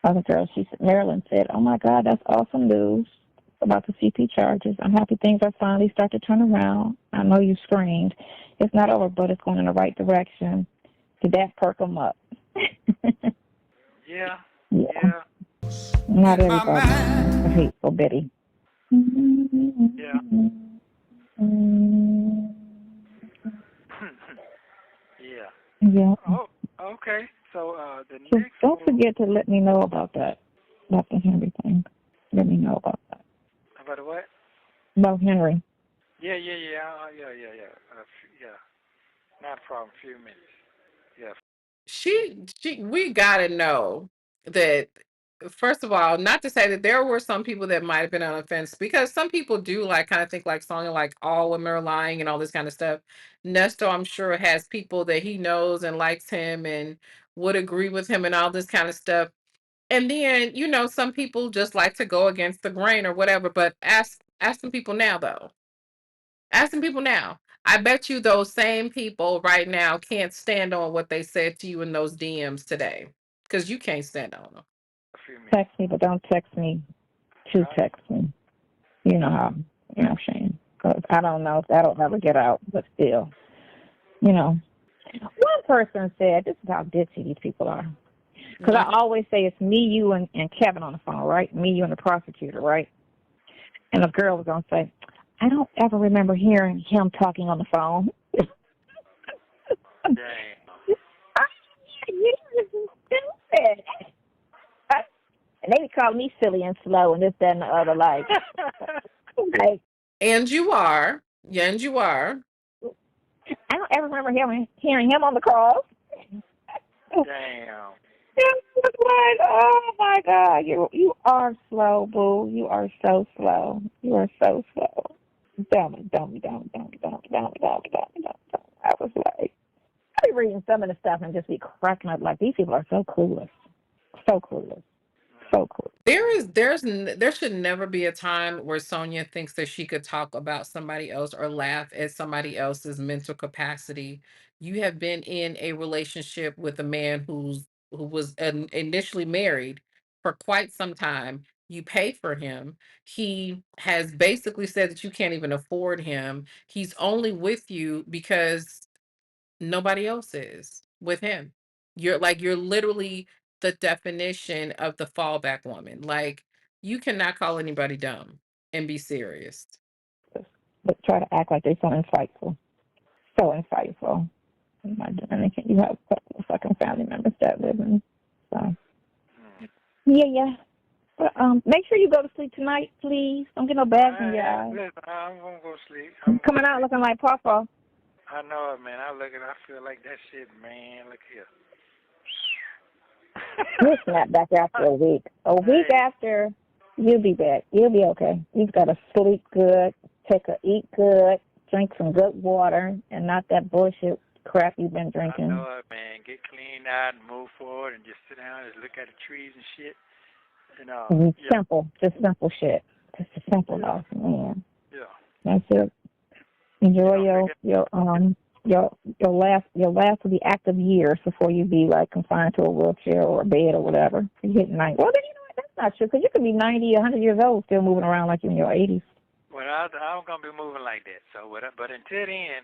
Other girl, Marilyn said, "Oh my God, that's awesome news about the CP charges. I'm happy things are finally starting to turn around. I know you screamed. It's not over, but it's going in the right direction. Did that perk them up?" Yeah. Not everybody is hateful, Betty. Yeah. Yeah. Oh, okay. So the So next. don't forget to let me know about that Henry thing. Let me know about that. About what? About Henry. Yeah. Yeah. Not a problem. Few minutes. Yeah. We gotta know that. First of all, not to say that there were some people that might have been on the fence because some people do kind of think Sonya, all women are lying and all this kind of stuff. Nesto, I'm sure, has people that he knows and likes him and would agree with him and all this kind of stuff. And then, some people just like to go against the grain or whatever. But ask some people now, though. Ask some people now. I bet you those same people right now can't stand on what they said to you in those DMs today because you can't stand on them. Text me, but don't text me to text me. You know how, Shane. Because I don't know if that'll ever get out, but still, One person said, this is how ditzy these people are. Because I always say it's me, you, and Kevin on the phone, right? Me, you, and the prosecutor, right? And the girl was going to say, I don't ever remember hearing him talking on the phone. Dang. You're stupid. And they be calling me silly and slow and this, that, and the other. Like, And you are. Yeah, and you are. I don't ever remember hearing him on the calls. Damn. Like, oh my God, you are slow, boo. You are so slow. You are so slow. Dummy. I was like, I be reading some of the stuff and just be cracking up. Like, these people are so clueless. So clueless. So cool. There should never be a time where Sonia thinks that she could talk about somebody else or laugh at somebody else's mental capacity. You have been in a relationship with a man who was initially married for quite some time. You pay for him. He has basically said that you can't even afford him. He's only with you because nobody else is with him. You're literally the definition of the fallback woman. Like, you cannot call anybody dumb and be serious. But try to act like they're so insightful. So insightful. You're not doing anything. You have a couple of fucking family members that live in. So, yeah. But make sure you go to sleep tonight, please. Don't get no bags in your eyes. Listen, I'm going to go sleep. I'm coming out looking like Pawpaw. I know it, man. I feel like that shit, man. Look here. You'll snap back after a week. A week after, you'll be back. You'll be okay. You've got to sleep good, eat good, drink some good water, and not that bullshit crap you've been drinking. I know it, man. Get cleaned out and move forward and just sit down and look at the trees and shit. You know. Simple. Just simple shit. Just a simple life, man. Yeah. That's it. Enjoy your last of the active years before you be like confined to a wheelchair or a bed or whatever. You hit 90. Well, then you know what? That's not true because you could be 90, 100 years old still moving around like you're in your 80s. Well, I'm gonna be moving like that. So, but until then,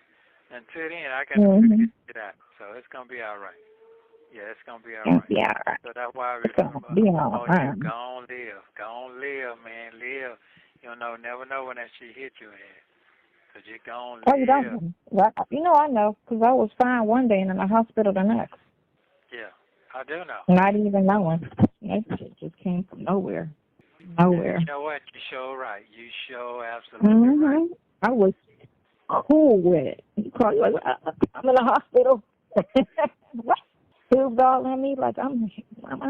I got to figure it out. So it's gonna be all right. Yeah, it's gonna be all right. Yeah. So that's why we remember. Go on, live, man, live. You know, never know when that shit hit your head. Cause you're gonna live. Oh, you don't? Well, you know I know because I was fine one day and in the hospital the next. Yeah, I do know. Not even knowing. That shit just came from nowhere. Nowhere. You know what? You sure right. You sure absolutely right. I was cool with it. You call you like, I'm in the hospital. What? Tubes all in me like I'm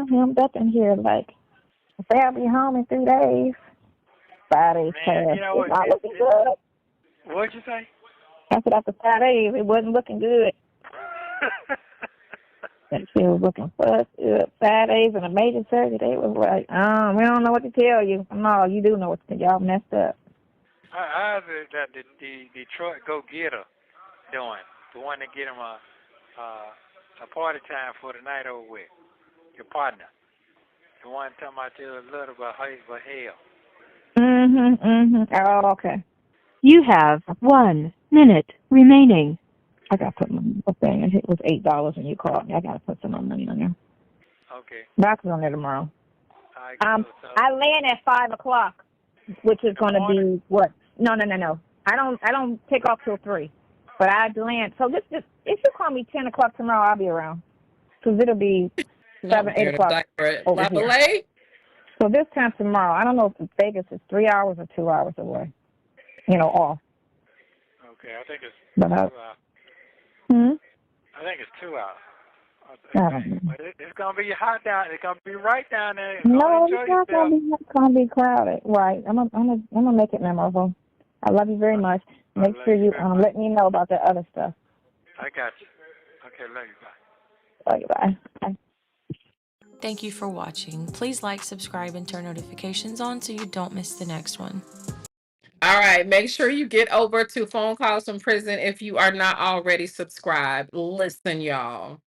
hemmed up in here like if I'll be home in 3 days. 5 days passed. You know what? It's not looking good. What'd you say? I said after 5 days it wasn't looking good. That shit was looking fucked up. 5 days and a major surgery. They was like, we don't know what to tell you. No, you do know what to tell you. Y'all messed up. How's the Detroit go-getter doing? The one that get him a party time for the night over with. Your partner. The one talking about you a little bit hell. Oh, okay. You have 1 minute remaining. I got to put my thing. It was $8 when you called me. I got to put some more money on there. Okay. Back on there tomorrow. I land at 5 o'clock, which is going to be what? No. I don't take off till 3, but I land. So just if you call me 10 o'clock tomorrow, I'll be around because it'll be 7, 8 o'clock over here. So this time tomorrow, I don't know if Vegas is 3 hours or 2 hours away. Off. Okay, I think it's 2 hours. I think it's 2 hours. But it's gonna be hot down. It's gonna be right down there. No, it's not gonna be crowded. Right. I'm gonna make it memorable. I love you very much. Make sure you let me know about the other stuff. I got you. Okay, love you. Bye. Love you. Bye. Thank you for watching. Please like, subscribe, and turn notifications on so you don't miss the next one. All right, make sure you get over to Phone Calls from Prison if you are not already subscribed. Listen, y'all.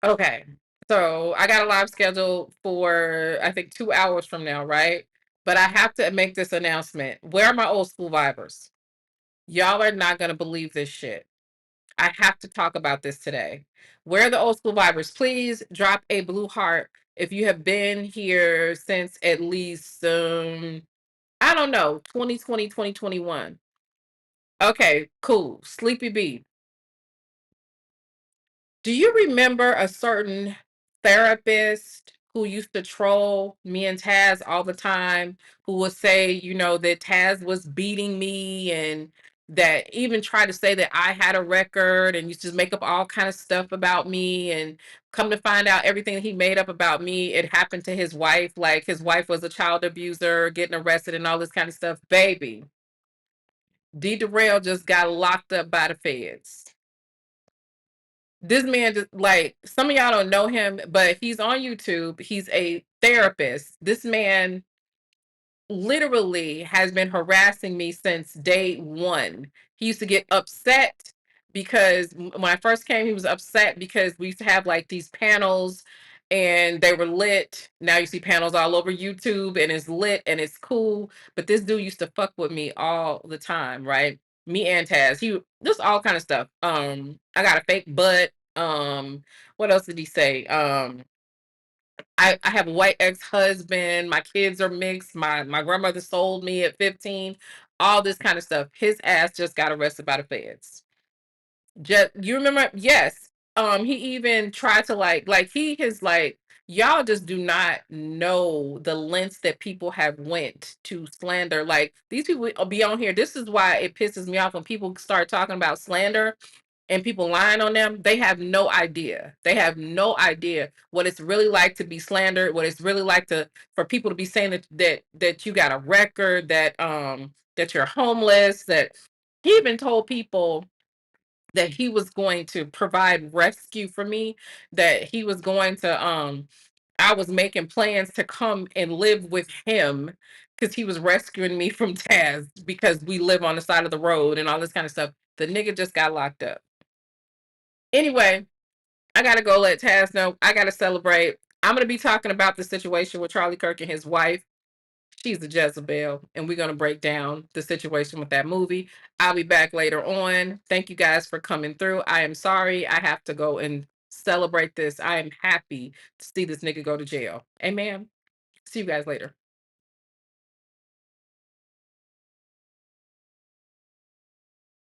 Okay, so I got a live schedule for, I think, 2 hours from now, right? But I have to make this announcement. Where are my old school vibers? Y'all are not going to believe this shit. I have to talk about this today. Where are the old school vibers? Please drop a blue heart if you have been here since at least, I don't know, 2020, 2021. Okay, cool. Sleepy B. Do you remember a certain therapist who used to troll me and Taz all the time, who would say, you know, that Taz was beating me, and that even tried to say that I had a record, and used to make up all kind of stuff about me, and come to find out everything that he made up about me, it happened to his wife. Like his wife was a child abuser, getting arrested and all this kind of stuff. Baby, D. Darrell just got locked up by the feds. This man just, like, some of y'all don't know him, but he's on YouTube. He's a therapist. This man literally has been harassing me since day one. He used to get upset because when I first came, he was upset because we used to have like these panels and they were lit. Now you see panels all over YouTube and it's lit and it's cool. But this dude used to fuck with me all the time, right? Me and Taz. He just all kind of stuff. I got a fake butt. What else did he say? I have a white ex-husband, my kids are mixed, my grandmother sold me at 15, all this kind of stuff. His ass just got arrested by the feds. Just, you remember? Yes. He even tried to like he has like, y'all just do not know the lengths that people have went to slander. Like these people will be on here. This is why it pisses me off when people start talking about slander and people lying on them. They have no idea. They have no idea what it's really like to be slandered, what it's really like to for people to be saying that you got a record, that you're homeless, that he even told people that he was going to provide rescue for me, that he was going to I was making plans to come and live with him because he was rescuing me from Taz because we live on the side of the road and all this kind of stuff. The nigga just got locked up. Anyway, I gotta go let Taz know. I gotta celebrate. I'm gonna be talking about the situation with Charlie Kirk and his wife. She's a Jezebel, and we're gonna break down the situation with that movie. I'll be back later on. Thank you guys for coming through. I am sorry I have to go and celebrate this. I am happy to see this nigga go to jail. Amen. See you guys later.